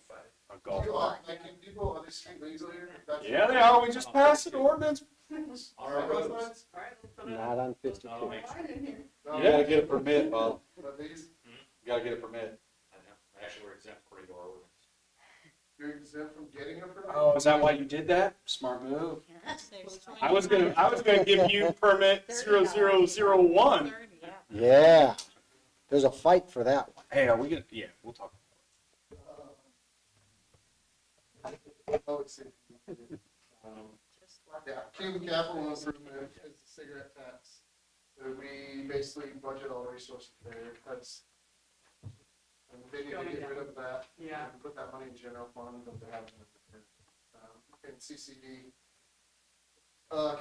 a golf People, cart. like, if people on the street legal here. if that's- Yeah, they are, we just passed an ordinance. On our roads. All right, let's put it. Not on 52. Not on Main Street. Line in here. No, You gotta get a permit, Bob. But these, You gotta get a permit. I know. Actually, we're exempt according to our ordinance. you're exempt from getting a permit? Oh, is that why you did that? Smart move. Saves I was gonna give you permit 0001. 30, yeah. Yeah. There's a fight for that one. Hey, are we gonna, yeah, we'll talk. Oh, it's, Just let yeah, Cuban capital improvement is the cigarette tax. We basically budget all resources there, that's, and they need to get rid of that. Yeah. And put that money in general fund, but they haven't. In CCD.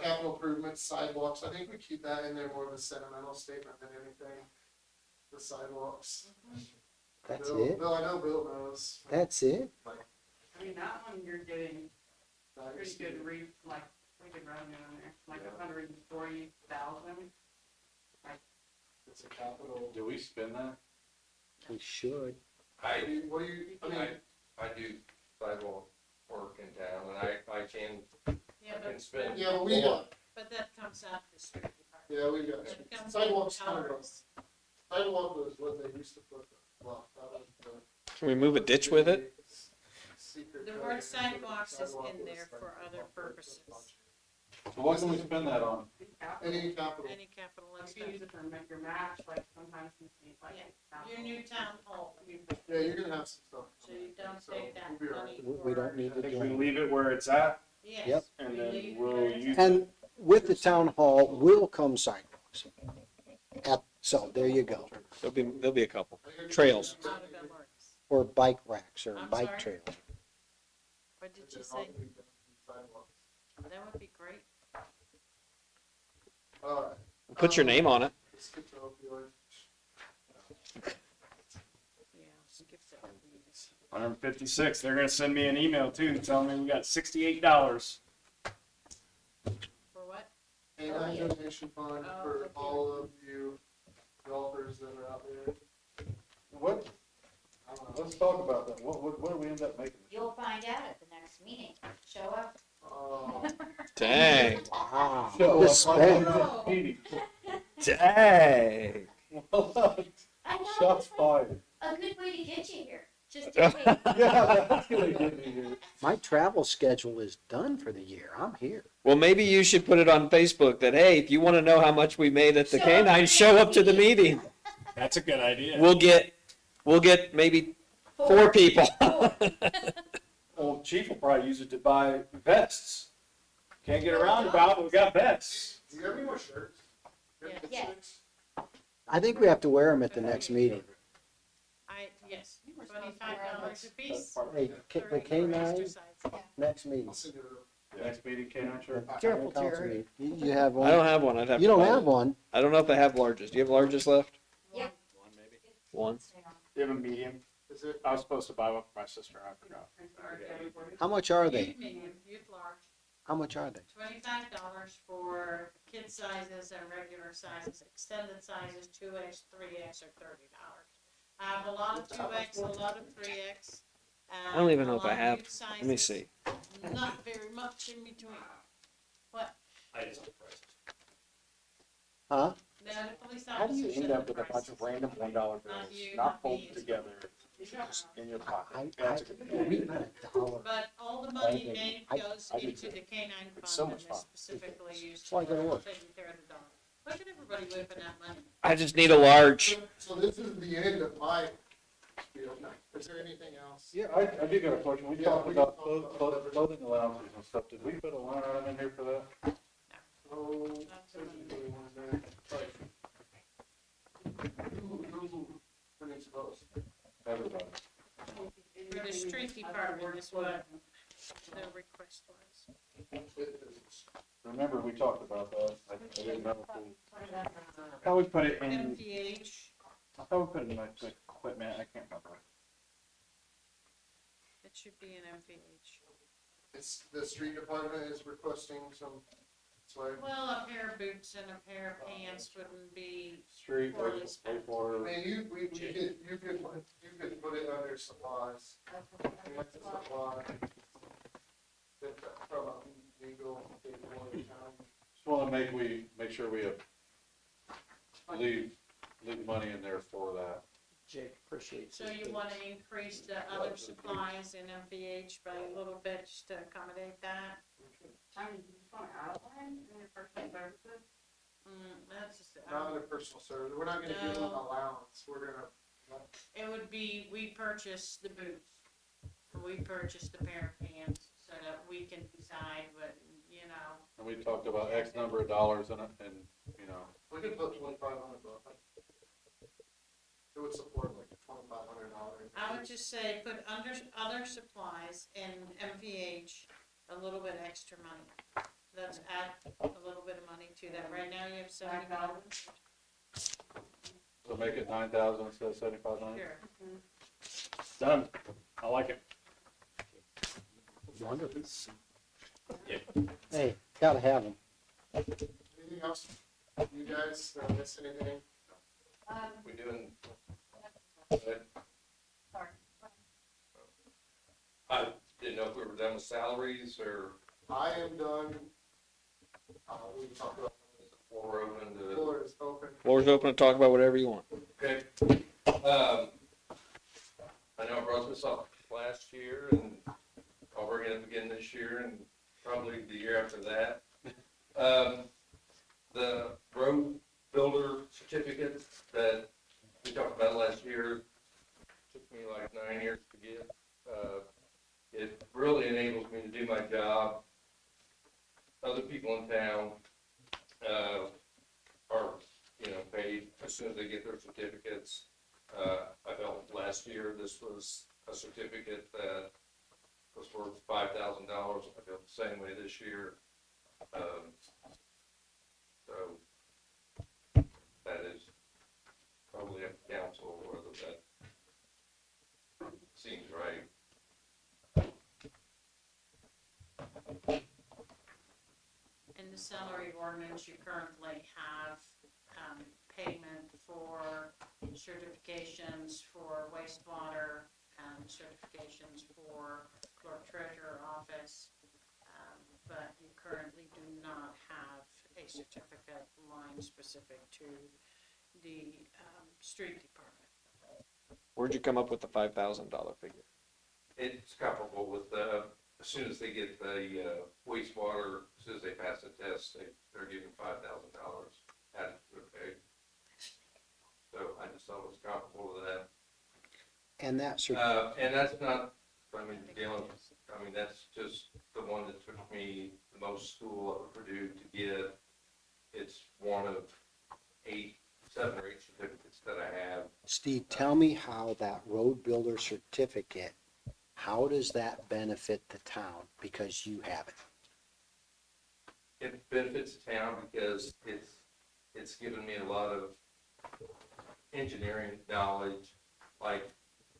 Capital improvements, sidewalks, I think we keep that in there more of a sentimental statement than anything. The sidewalks. That's Bill- it? Bill, I know Bill knows. That's it? I mean, that one, you're getting That pretty is- good pretty good revenue in there, like 140,000. It's a capital. Do we spend that? We should. I, What do you, I mean, I do sidewalk work in town, and I can Yeah, can spend. yeah, we, but that comes out of the street department. yeah, we got, It comes sidewalks, in sidewalks. colors. Sidewalk was what they used to put, well, that was the. Can we move a ditch with it? Secret The code. word sidewalks is Sidewalk in was there for like- other purposes. So what can we spend that on? Any capital. Any capital If you use it for your match, like sometimes you see like. Yeah. Your new town hall, Yeah, you're gonna have some stuff. so you don't So take that we'll be all money right. We don't for- need I to think do we it. leave it where it's at, Yes. Yep. and we then leave we'll it use. And with the town hall will come sidewalks. So there you go. There'll be a couple. Trails. Out of the works. Or bike racks or I'm bike sorry? trails. What did you say? Sidewalks. That would be great. All right. Put your name on it. Skip the opioid. Yeah, skip that, please. 156, they're gonna send me an email too, telling me we got $68. For what? Canine donation fund Oh, for okay. all of you golfers that are out there. What, I don't know. let's talk about that. What do we end up making? You'll find out at the next meeting. Show up. Oh, Dang. Wow. Show The up. spend. Dang. I know, Shots it's like fired. a good way to get you here. Just to take. Yeah, that's gonna get me here. My travel schedule is done for the year. I'm here. Well, maybe you should put it on Facebook that, hey, if you want to know how much we made at the Show up canine, to show the up to the meeting. That's a good idea. We'll get maybe 4 people. Well, chief will probably use it to buy vests. Can't get around about it, but we got vests. do you have any more shirts? You have Yeah. six? I think we have to wear them at the next meeting. Yes, $25 a piece. Hey, the 30 for canine, exercise. next meeting. I'll send it over. Next meeting, canine shirt. Careful, Council Terry. meeting. You have I one? don't have one. I'd have. You to don't buy have one? I don't know if they have larges. Do you have larges left? Yeah. One maybe. One. You have a medium. Is it? I was supposed to buy one for my sister, I forgot. How much are they? Youth medium, youth large, How much are they? $25 for kid sizes and regular sizes, extended sizes, 2X, 3X are $30. I have a lot of 2X, a lot of 3X. I don't even know if I have. Let Let me see. Not very much in between. What? I just don't price it. Huh? No, the police How do you officers end set up the with a bunch of prices. random $1 bills, Not you, not not me, folded it's- together in your pocket? I, That's a good we got a dollar. But all the money made I- goes I do into too. the K-9 It's so fund much and is fun. specifically used That's why I for go to work. taking care of the dog. Look at everybody whipping that money. I just need a large. So this is the end of my spiel. Is there anything else? Yeah, I do got a question. We Yeah, talked we about can talk about clothing allowances and stuff. Did we put a line item in here for that? Oh, Not so much. who brings those? Everybody. For the street department is what the request was. Remember, we talked about that. I didn't know if we. How we put it in, MPH, I thought we put it in like equipment, I can't remember. it should be an MPH. It's, the street department is requesting some, so Well, a pair of boots and a pair of pants wouldn't be, Street, Poorly spent. I wastewater. mean, you could put it under supplies. That's a supply. From a legal, Just wanna make sure we leave money in there for that. Jake appreciates so it. you wanna increase the other supplies in MPH by a little bit just to accommodate that? I mean, you just want to outline in your personal services? That's just, not under personal service. We're not gonna give them an allowance. We're gonna, it would be, we purchase the boots, we purchase the pair of pants, so that we can decide what, you know. And we talked about X number of dollars in it, and, you know, we could put $2,500. It would support like $2,500. I would just say put under other supplies in MVH, a little bit extra money. Let's add a little bit of money to that. Right now you have $70. so make it 9,000 instead of 7,500. Sure. Done. I like it. Wonderful. Yeah. Hey, gotta have them. Anything else? You guys miss anything? We doing, Sorry. I didn't know if we were done with salaries or I am done. We talked about, is the floor open the to, floor is open. Floor's open to talk about whatever you want. okay. I know I brought this up last year and I'll bring it up again this year and probably the year after that. The road builder certificate that we talked about last year, took me like 9 years to get. It really enables me to do my job. Other people in town, are, paid as soon as they get their certificates. I felt last year this was a certificate that was worth $5,000. I feel the same way this year. So that is probably up to council whether that seems right. In the salary ordinance, you currently have, payment for certifications for wastewater, certifications for clerk treasurer office. But you currently do not have a certificate line specific to the, street department. Where'd you come up with the $5,000 figure? It's comparable with as soon as they get the wastewater, as soon as they pass the test, they're giving $5,000 added to their pay. So I just thought it was comparable to that. And that And that's not, that's just the one that took me the most school up at Purdue to get. It's one of 7 or 8 certificates that I have. Steve, tell me how that road builder certificate, how does that benefit the town? Because you have it. It benefits the town because it's given me a lot of engineering knowledge, like,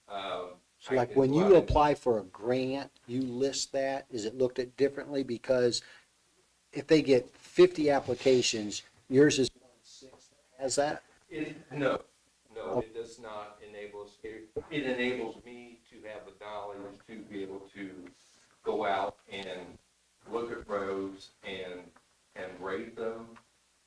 So like when you apply for a grant, you list that, is it looked at differently? Because if they get 50 applications, yours is 1/6 that has that? No, it does not enable enables, it enables me to have the knowledge to be able to go out and look at roads and rate them.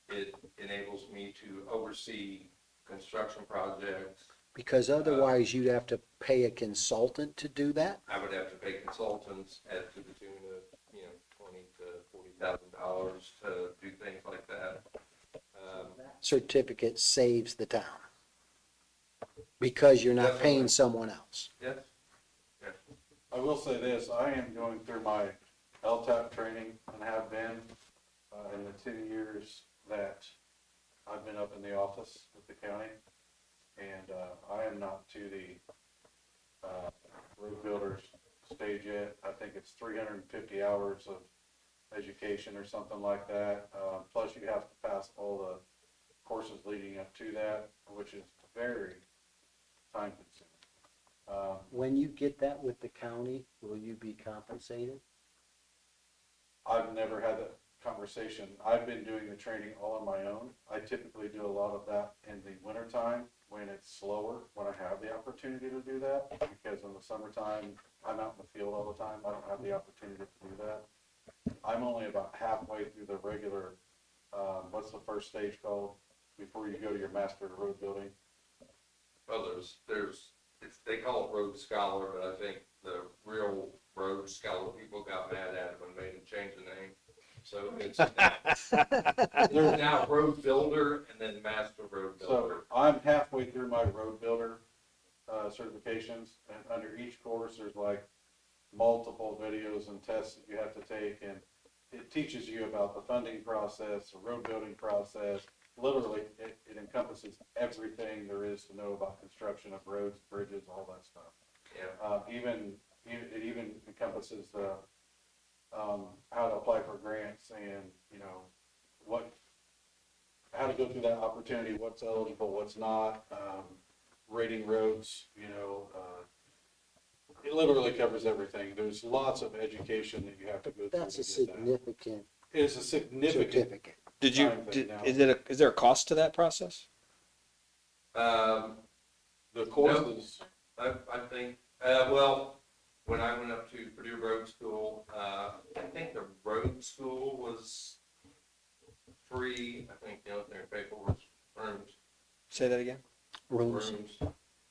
It enables me to oversee construction projects. Because otherwise you'd have to pay a consultant to do that? I would have to pay consultants at to the tune of, $20,000 to $40,000 to do things like that. Certificate saves the town. Because you're not paying Definitely. someone else. Yes. I will say this, I am going through my LTAP training and have been, in the 2 years that I've been up in the office with the county. And, I am not to the, road builders stage yet. I think it's 350 hours of education or something like that. Plus you have to pass all the courses leading up to that, which is very time consuming. When you get that with the county, will you be compensated? I've never had that conversation. I've been doing the training all on my own. I typically do a lot of that in the wintertime when it's slower, when I have the opportunity to do that. Because in the summertime, I'm out in the field all the time. I don't have the opportunity to do that. I'm only about halfway through the regular, what's the first stage called before you go to your master road building? Well, they call it road scholar, but I think the real road scholar people got mad at it when they made them change the name. So there's now road builder and then master road So builder. I'm halfway through my road builder certifications, and under each course, there's like multiple videos and tests that you have to take, and it teaches you about the funding process, the road building process. Literally, it encompasses everything there is to know about construction of roads, bridges, all that stuff. Yeah. It even encompasses the how to apply for grants and, how to go through that opportunity, what's eligible, what's not, rating roads, it literally covers everything. There's lots of education that you have to go through. That's a to get that. significant It is a significant, certificate. Is there a cost to that process? the courses, I think, well, when I went up to Purdue Road School, I think the road school was free. I think the only thing I paid for was rooms. Say that again? Rooms,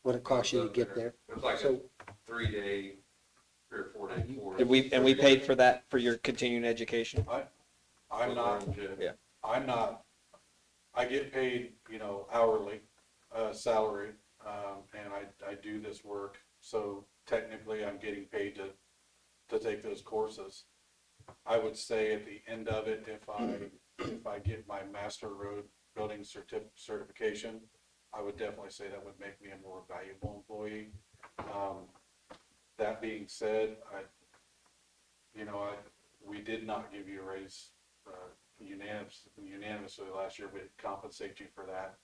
what it costs you to get there. It was like So- a 3 or 4 day course. Did we paid for that for your continuing education? I'm not, Yeah. I'm not, I get paid, hourly, salary, and I do this work, so technically I'm getting paid to take those courses. I would say at the end of it, if I get my master road building certification, I would definitely say that would make me a more valuable employee. That being said, we did not give you a raise unanimously last year, but compensate you for that.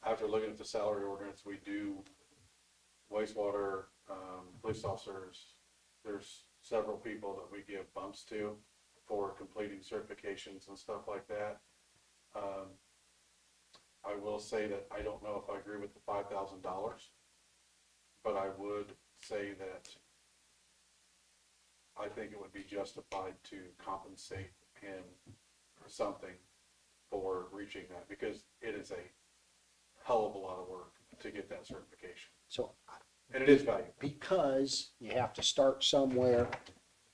After looking at the salary ordinance, we do wastewater, police officers, there's several people that we give bumps to for completing certifications and stuff like that. I will say that I don't know if I agree with the $5,000, but I would say that I think it would be justified to compensate him for something for reaching that, because it is a hell of a lot of work to get that certification. So And it is valuable. because you have to start somewhere,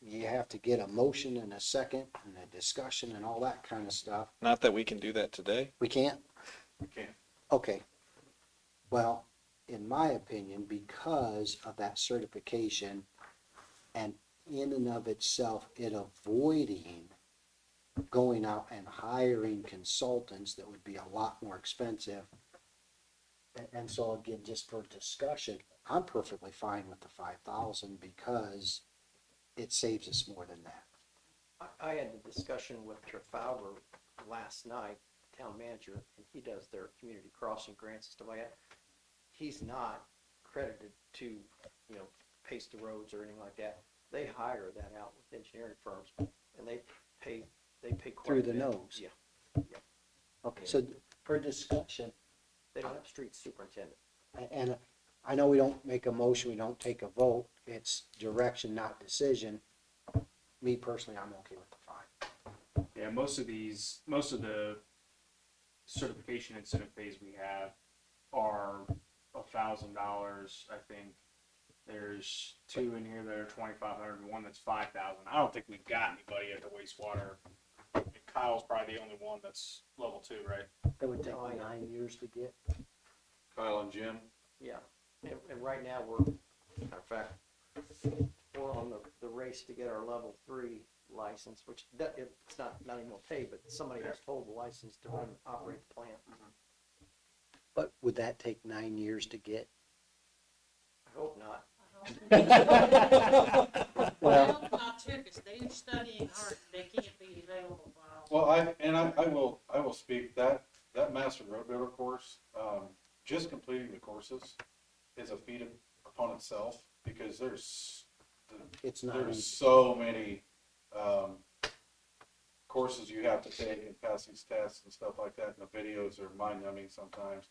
you have to get a motion and a second and a discussion and all that kind of stuff. Not that we can do that today. We can't? We can't. Okay. Well, in my opinion, because of that certification and in and of itself, it avoiding going out and hiring consultants that would be a lot more expensive. And so again, just for discussion, I'm perfectly fine with the 5,000 because it saves us more than that. I had a discussion with Trafalgar last night, town manager, and he does their community crossing grants and stuff like that. He's not credited to, pace the roads or anything like that. They hire that out with engineering firms, and they pay quite Through a the bit. nose. Yeah, Okay, so for discussion, they don't have street superintendent. And I know we don't make a motion, we don't take a vote, it's direction, not decision. Me personally, I'm okay with the 5. Yeah, most of the certification incentive pays we have are $1,000. I think there's 2 in here that are 2,500 and one that's 5,000. I don't think we've got anybody at the wastewater. Kyle's probably the only one that's level 2, right? It would take Oh, yeah. 9 years to get. Kyle and Jim, Yeah, and right now matter of fact, we're on the race to get our level 3 license, which it's not even gonna pay, but somebody has to hold the license to run, operate the plant. But would that take 9 years to get? I hope not. Well, not too, because they're studying hard, they can't be available while. well, I will speak, that Master Road Builder course, just completing the courses is a feat upon itself, because It's not there's easy. so many, courses you have to take and pass these tests and stuff like that, and the videos are mind-numbing sometimes.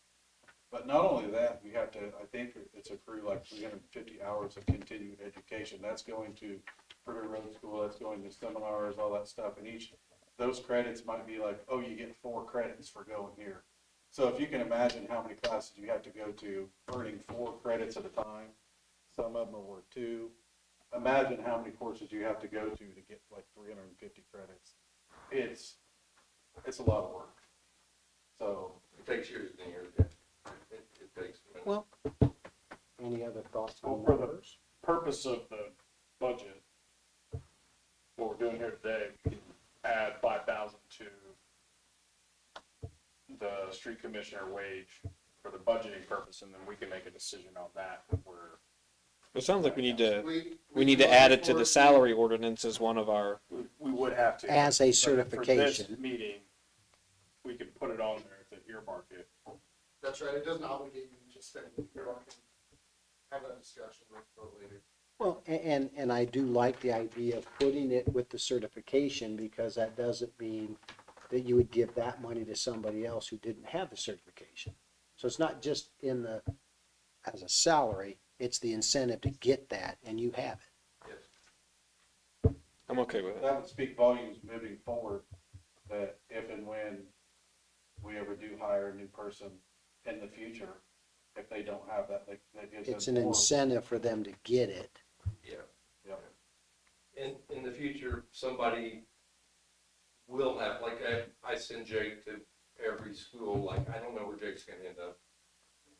But not only that, you have to, I think it's accrue like 350 hours of continued education. That's going to Purdue Road School, that's going to seminars, all that stuff. And those credits might be like, oh, you get 4 credits for going here. So if you can imagine how many classes you have to go to, earning 4 credits at a time, some of them are worth 2. Imagine how many courses you have to go to get like 350 credits. It's a lot of work. So, It takes years and years. It takes. a minute. Well, any other thoughts on Well, for the- numbers? Purpose of the budget, what we're doing here today, we can add 5,000 to the street commissioner wage for the budgeting purpose, and then we can make a decision on that when we're. It sounds like we need to We to add it to the salary ordinance as one of our. We would have to. As a But certification. For this meeting, we could put it on there to earmark it. That's right, it doesn't obligate you to just spend it, you can have that discussion later. Well, and I do like the idea of putting it with the certification, because that doesn't mean that you would give that money to somebody else who didn't have the certification. So it's not just as a salary, it's the incentive to get that, and you have it. Yes. I'm okay with it. that would speak volumes moving forward, that if and when we ever do hire a new person in the future, if they don't have that, that gives them. It's an more- incentive for them to get it. Yeah. Yeah. In the future, somebody will have, like, I send Jake to every school, like, I don't know where Jake's gonna end up,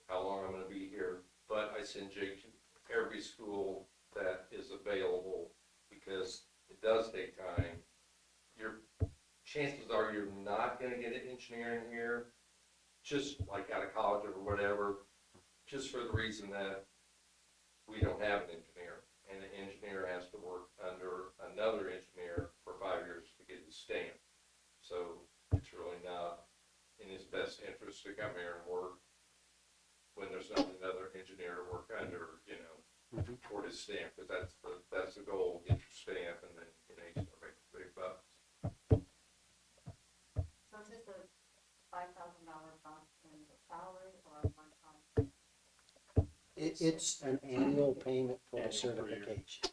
how long I'm gonna be here, but I send Jake to every school that is available, because it does take time. Your chances are you're not gonna get an engineer in here, just like out of college or whatever, just for the reason that we don't have an engineer. And the engineer has to work under another engineer for 5 years to get his stamp. So it's really not in his best interest to come here and work when there's not another engineer to work under, for his stamp, because that's the goal, get your stamp, and then, you start making big bucks. So is this a $5,000 bump in the salary or a one-time? It's an annual payment for the Annual per year. certification,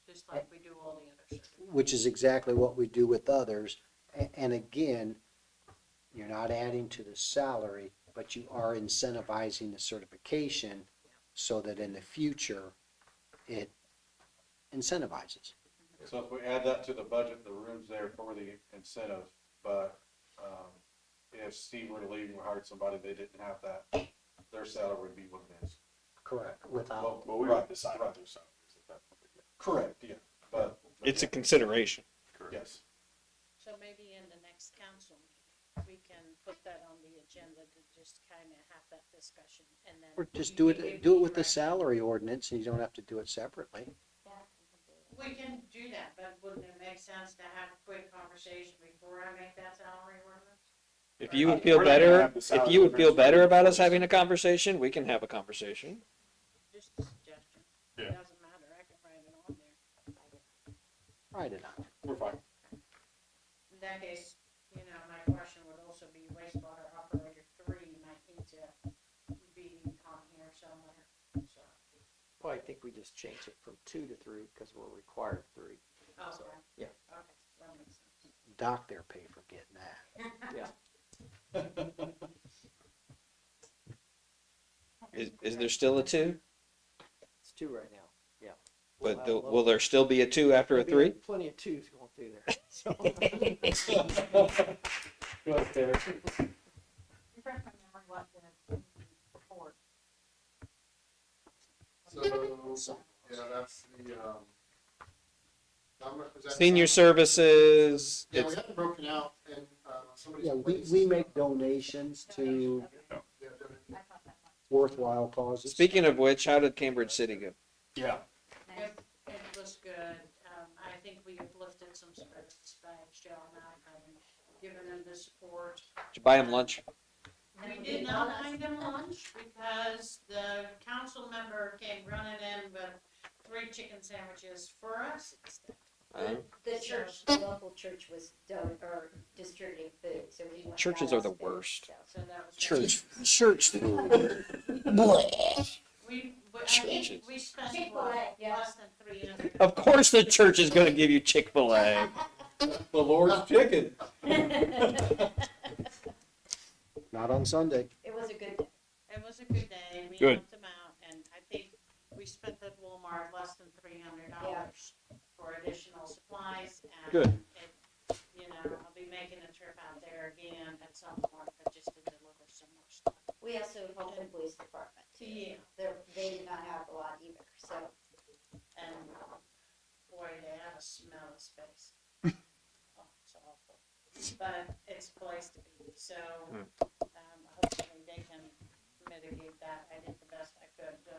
Just like we do all the other certificates. which is exactly what we do with others. And again, you're not adding to the salary, but you are incentivizing the certification so that in the future, it incentivizes. So if we add that to the budget, the room's there for the incentive, but, if Steve were to leave and we hired somebody, they didn't have that, their salary would be what it is. Correct. Without, Well, we Right, would decide on those salaries at that point. Correct, yeah, but. It's a consideration. Yes, So maybe in the next council meeting, we can put that on the agenda to just kind of have that discussion, and then. or just you do can it give with me the direction. salary ordinance, and you don't have to do it separately. Yeah, you can do it. We can do that, but wouldn't it make sense to have a quick conversation before I make that salary ordinance? If you would We're feel not gonna better, have the if salary you would feel ordinance better ready about us first. having a conversation, we can have a conversation. Just a suggestion. It Yeah. doesn't matter, I can write it on there. Write it on. We're fine. In that case, my question would also be wastewater operator 3 might need to change it from 2 to 3 because we're required 3. Okay. yeah. Okay, that makes sense. Doc there pay for getting that. Is there still a 2? It's 2 right now. Yeah. But Well, will there still be a 2 after a there'll be 3? Plenty of 2s going through there. So, Go ahead, Taylor. Refresh my memory what the report. So, yeah, that's the, number. Is that- Senior services, Yeah, we it's, have it broken out and, somebody's. Yeah, place. we make donations to Yeah, I thought that much. worthwhile causes. speaking of which, how did Cambridge City go? Yeah. It was good. I think we uplifted some spirits by Joe and I, and given them the support. Did you buy them lunch? We did not buy them lunch because the council member came running in with 3 chicken sandwiches for us instead. The church, the local church was distributing food, so we went. Churches got are the us food, worst. So that was. Church food. I Churches. think we spent Chick-fil-A, yeah. less than 300. Of course the church is gonna give you Chick-fil-A. The Lord's chicken. Not on Sunday. It was a good day. It was a good day. We Good. helped them out, and I think we spent at Walmart less than $300 for additional supplies. And Good. You know, I'll be making a trip out there again at some point, but just to deliver some more stuff. We also helped the police department too. Yeah. They did not have a lot either, so. And boy, they have a smell of space. Oh, it's awful. But it's a place to be, so, hopefully they can mitigate that. I did the best I could to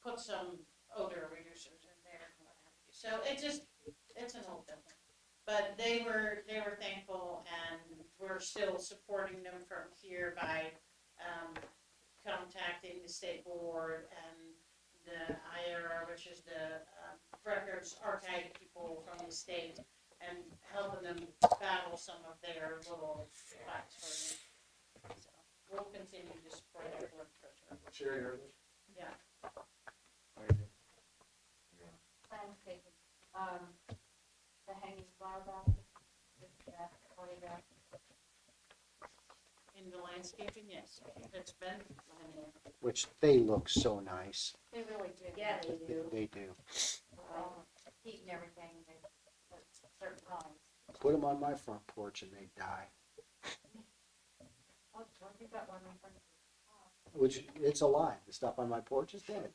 put some odor reducers in there and what have you. So it's an old building. But they were thankful, and we're still supporting them from here by, contacting the state board and the IRR, which is the records archive people from the state, and helping them battle some of their little fights for them. So we'll continue to support their work for sure. Sherry, you're- Yeah. Landscaping, the hanging flower basket, that photograph. In the landscaping, yes, it's been, Which they look so nice. They really do. Yeah, they do. They do. Heat and everything, they, at certain times. Put them on my front porch and they die. Oh, well, you got one in front of you. Which, it's alive. The stuff on my porch is dead.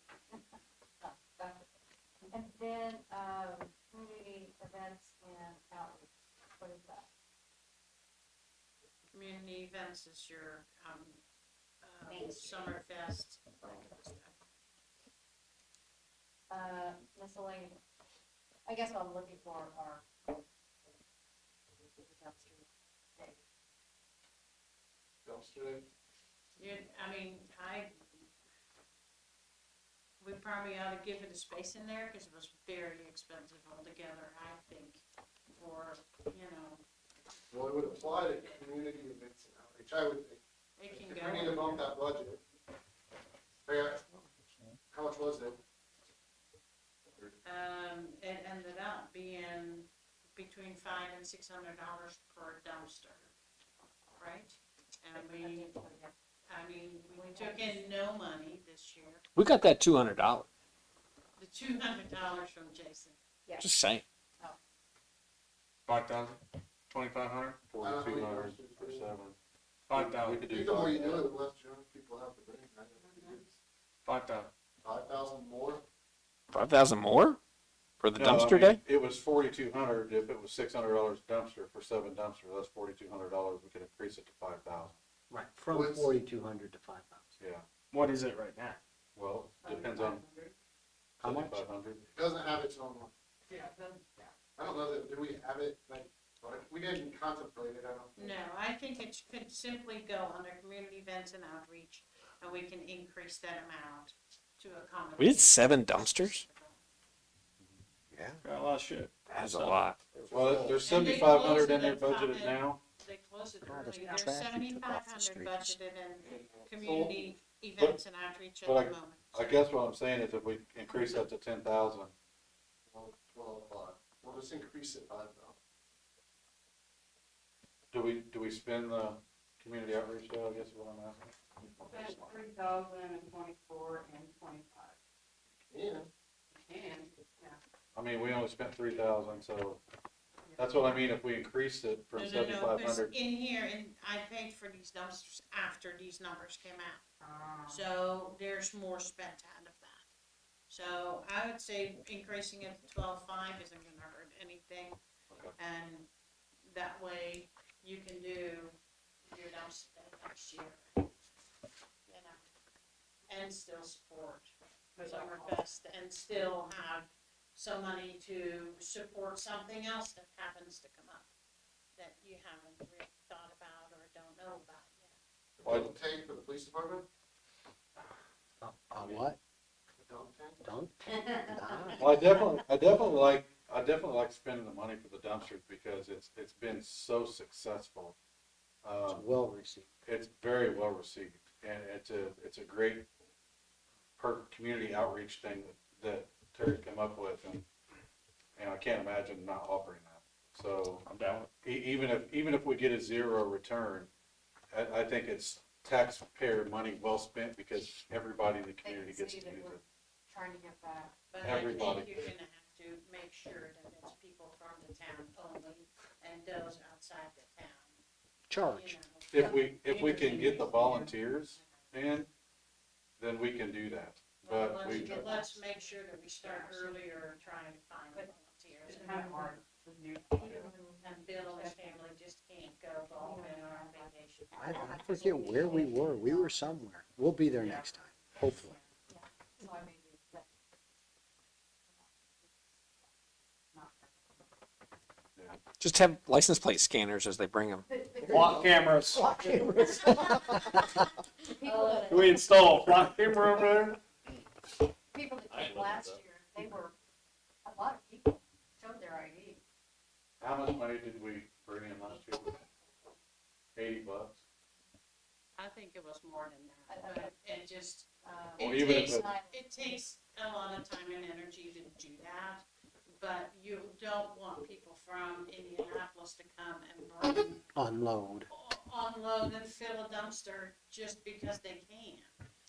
And then, community events and outreach, what is that? community events is your, Main Street. Summerfest, that kind of stuff. Miscellaneous, I guess what I'm looking for are dumpster. dumpster. We probably ought to give it a space in there, because it was very expensive altogether, I think, for, Well, it would apply to community events and outreach, I would think. it can If go. we need to bump that budget. Yeah, how much was it? It ended up being between $500 and $600 per dumpster, right? And we took in no money this year, We got that $200. the $200 from Jason. Just saying. 5,000, 2,500, 4,200 for 7. 5,000, We could I do think the more you do 5,000. it, the less junk people have to bring, right? 5,000. 5,000 more? 5,000 more for the No, I dumpster mean, day? It was 4,200. If it was $600 dumpster for 7 dumpsters, that's $4,200. We could increase it to 5,000. Right. From What's- 4,200 to 5,000. Yeah. What is it right now? Well, depends on How much? 7,500. It doesn't have its own one. Yeah. I don't know that, do we have it, like, we didn't contemplate it, I don't think. No, I think it could simply go under community events and outreach, and we can increase that amount to accommodate. We had 7 dumpsters? Yeah. Got a lot of shit. That's a lot. Well, there's And they 7,500 in there closed it at budgeted now. They closed it God, it's early, trash there's you took off the 7,500 streets. budgeted in community events and outreach at but the moment. I guess what I'm saying is if we increase that to 10,000, Well, we'll just increase it by though. do we spend the community outreach though, I guess is what I'm asking? Spent 3,000 in 24 and 25. Yeah. And, yeah. I mean, we only spent 3,000, so that's what I mean, if we increased it from No, 7,500. in here, and I paid for these dumpsters after these numbers came out. Um, So there's more spent out of that. So I would say increasing it to 12.5 isn't gonna hurt anything. Okay. And that way you can do your dumpster next year. You know, and still support Summerfest and still have some money to support something else that happens to come up that you haven't really thought about or don't know about yet. Well, Don't tank for the police department? What? Don't tank? Don't? Well, I definitely like spending the money for the dumpsters because it's been so successful. It's well received. It's very well received, and it's a great community outreach thing that Terry's come up with, and I can't imagine not offering that. So I'm down. even if we get a zero return, I think it's taxpayer money well spent because everybody in the community They can gets to see that use we're it. trying to get back. But I Everybody. think you're gonna have to make sure that it's people from the town only and those outside the town, Charge. you know. If we can get the volunteers in, then we can do that. Well, But we, let's make sure that we start earlier trying to find volunteers. It's kind of hard. It's new. And Bill and his family just can't go golfing or on vacation. I forget where we were. We were somewhere. We'll be there next time, hopefully. So I made it, but. Not. Just have license plate scanners as they bring them. Block cameras. cameras. Oh, Can we install a block camera over there? People that I came looked last it up. year, they were, a lot of people showed their ID. how much money did we bring in last year? $80? I think it was more than that, but it just, Well, it even if takes, it- it takes a lot of time and energy to do that. But you don't want people from Indianapolis to come and bring, Unload. unload and fill a dumpster just because they can.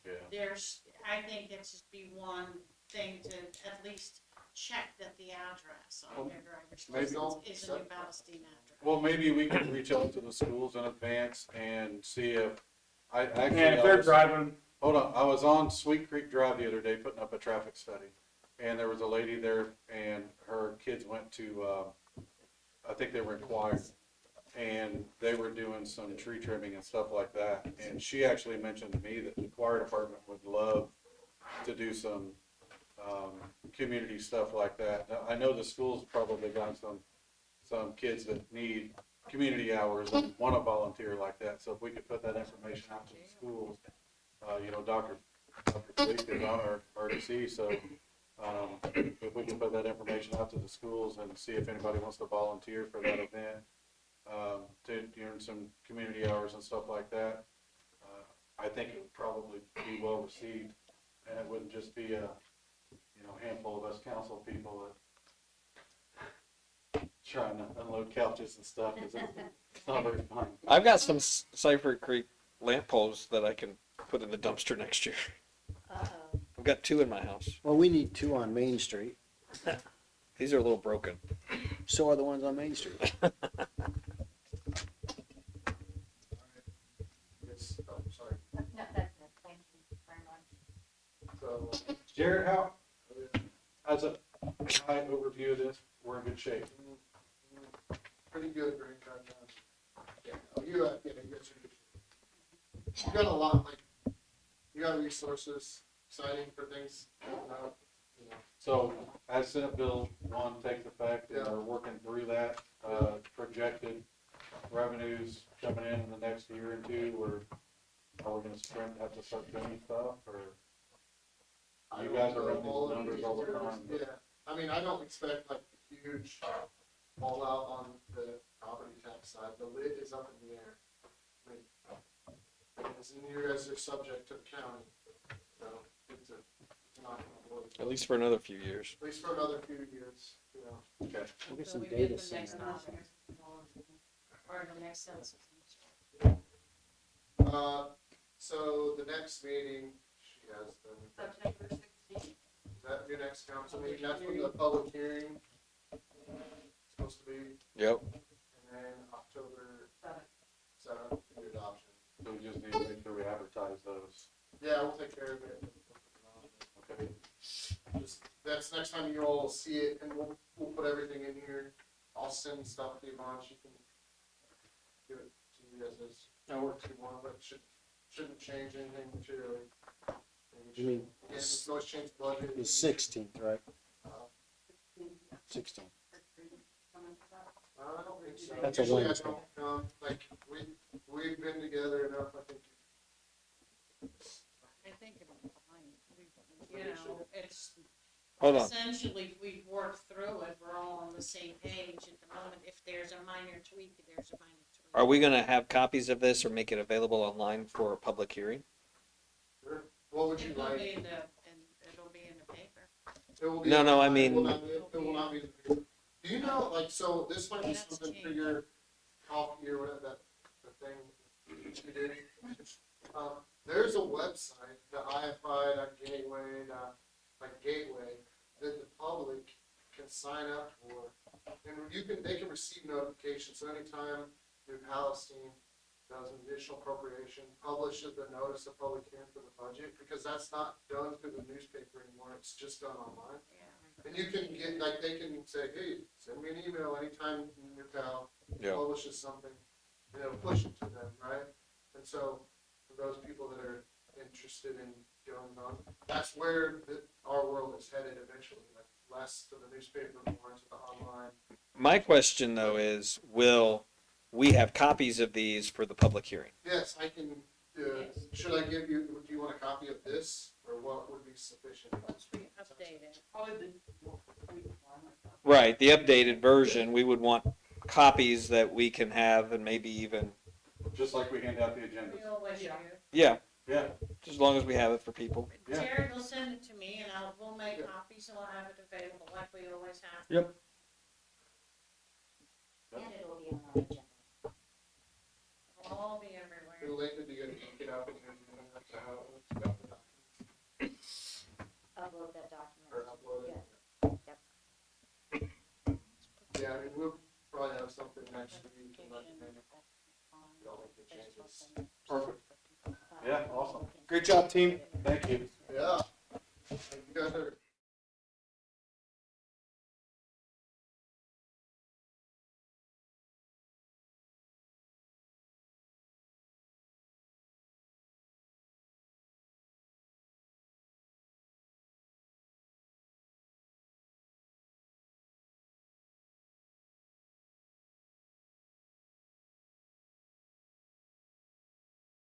Yeah. There's, I think it should be one thing to at least check that the address on their driver's maybe- license is a New Palestine address. Well, maybe we can reach out to the schools in advance and see if, And if they're driving, hold on, I was on Sweet Creek Drive the other day putting up a traffic study. And there was a lady there and her kids went to, I think they were in choir. And they were doing some tree trimming and stuff like that. And she actually mentioned to me that the choir department would love to do some, community stuff like that. Now, I know the school's probably got some kids that need community hours and want to volunteer like that. So if we could put that information out to the schools, Dr. Fleek is on our RDC, so, if we can put that information out to the schools and see if anybody wants to volunteer for that event, to earn some community hours and stuff like that, I think it would probably be well received, and it wouldn't just be a, handful of us council people that trying to unload couches and stuff, 'cause it's not very fun. I've got some Cypher Creek lamp poles that I can put in the dumpster next year. Uh-oh. I've got 2 in my house. Well, we need 2 on Main Street. These are a little broken. So are the ones on Main Street. It's, oh, sorry. No, that's it. Thank you very much. So, Jared, as a high overview of this, we're in good shape. pretty good, Greg, right now. Yeah, you got you got a lot, like, you got resources, exciting for things coming up, So as Senate Bill 1 takes effect, and Yeah. we're working through that, projected revenues coming in the next year or 2, are we gonna have to start doing stuff, or? I You don't guys are know running all these of numbers all the time. Yeah, I mean, I don't expect like a huge fallout on the property tax side, the lid is up in the air. I mean, is and you guys are subject to the county, so it's not gonna work. At least for another few years. At least for another few years, you know. Okay. We'll get So some we data get the next center. option, or the next census. So the next meeting, she has them, September 16th. is that your next council meeting? That's when the public hearing is supposed to be, Yep. and then October 7th. 7th, your adoption. So we just need to make sure we advertise those. Yeah, we'll take care of it. Okay. Just, that's next time you all see it, and we'll put everything in here. I'll send stuff to Yvonne, she can give it to you guys as, however you want, but it shouldn't change anything materially. You mean, Again, we can always change the budget. the 16th, right? Uh, 16th. I don't think so. That's a Usually I Wednesday. don't, like, we've been together enough, I think. I think it'll be fine. You know, it's Hold on. essentially, we've worked through it, we're all on the same page at the moment. If there's a minor tweak, there's a minor tweak. Are we gonna have copies of this or make it available online for a public hearing? Sure. What would you It'll like? be in the, and it'll be in the paper. It will be- No, I it mean- will not be- it will not be the paper. Do you know, like, so this might be That's something for changed. your coffee or whatever, the thing you do. There's a website, the IFI.gateway, Gateway, that the public can sign up for. And they can receive notifications, so anytime New Palestine does an additional appropriation, publishes the notice of public hearing for the budget, because that's not done through the newspaper anymore, it's just done online. Yeah. And you can get, like, they can say, hey, send me an email anytime your pal Yeah. publishes something, and it'll push it to them, right? And so, for those people that are interested in going on, that's where our world is headed eventually, like, less to the newspaper, more to the online. My question though is, will we have copies of these for the public hearing? Yes, I can, Yes. should I give you, do you want a copy of this, or what would be sufficient? Once we update it. Probably the week one. Right, the updated version, we would want copies that we can have and maybe even, Just like we hand out the agendas. We always do. yeah, Yeah, just as long as we have it for people. Yeah. Jared will send it to me and we'll make copies and we'll have it available like we always have. Yep. And it'll be on our agenda. It'll all be everywhere. It'll later be good to get out and that's how it's got the documents, Upload that or document. upload it. Yep. Yeah, I mean, we'll probably have something next week and let you know. Y'all make the changes. perfect. Yeah, awesome. Great job, team. Thank you. Yeah. You guys are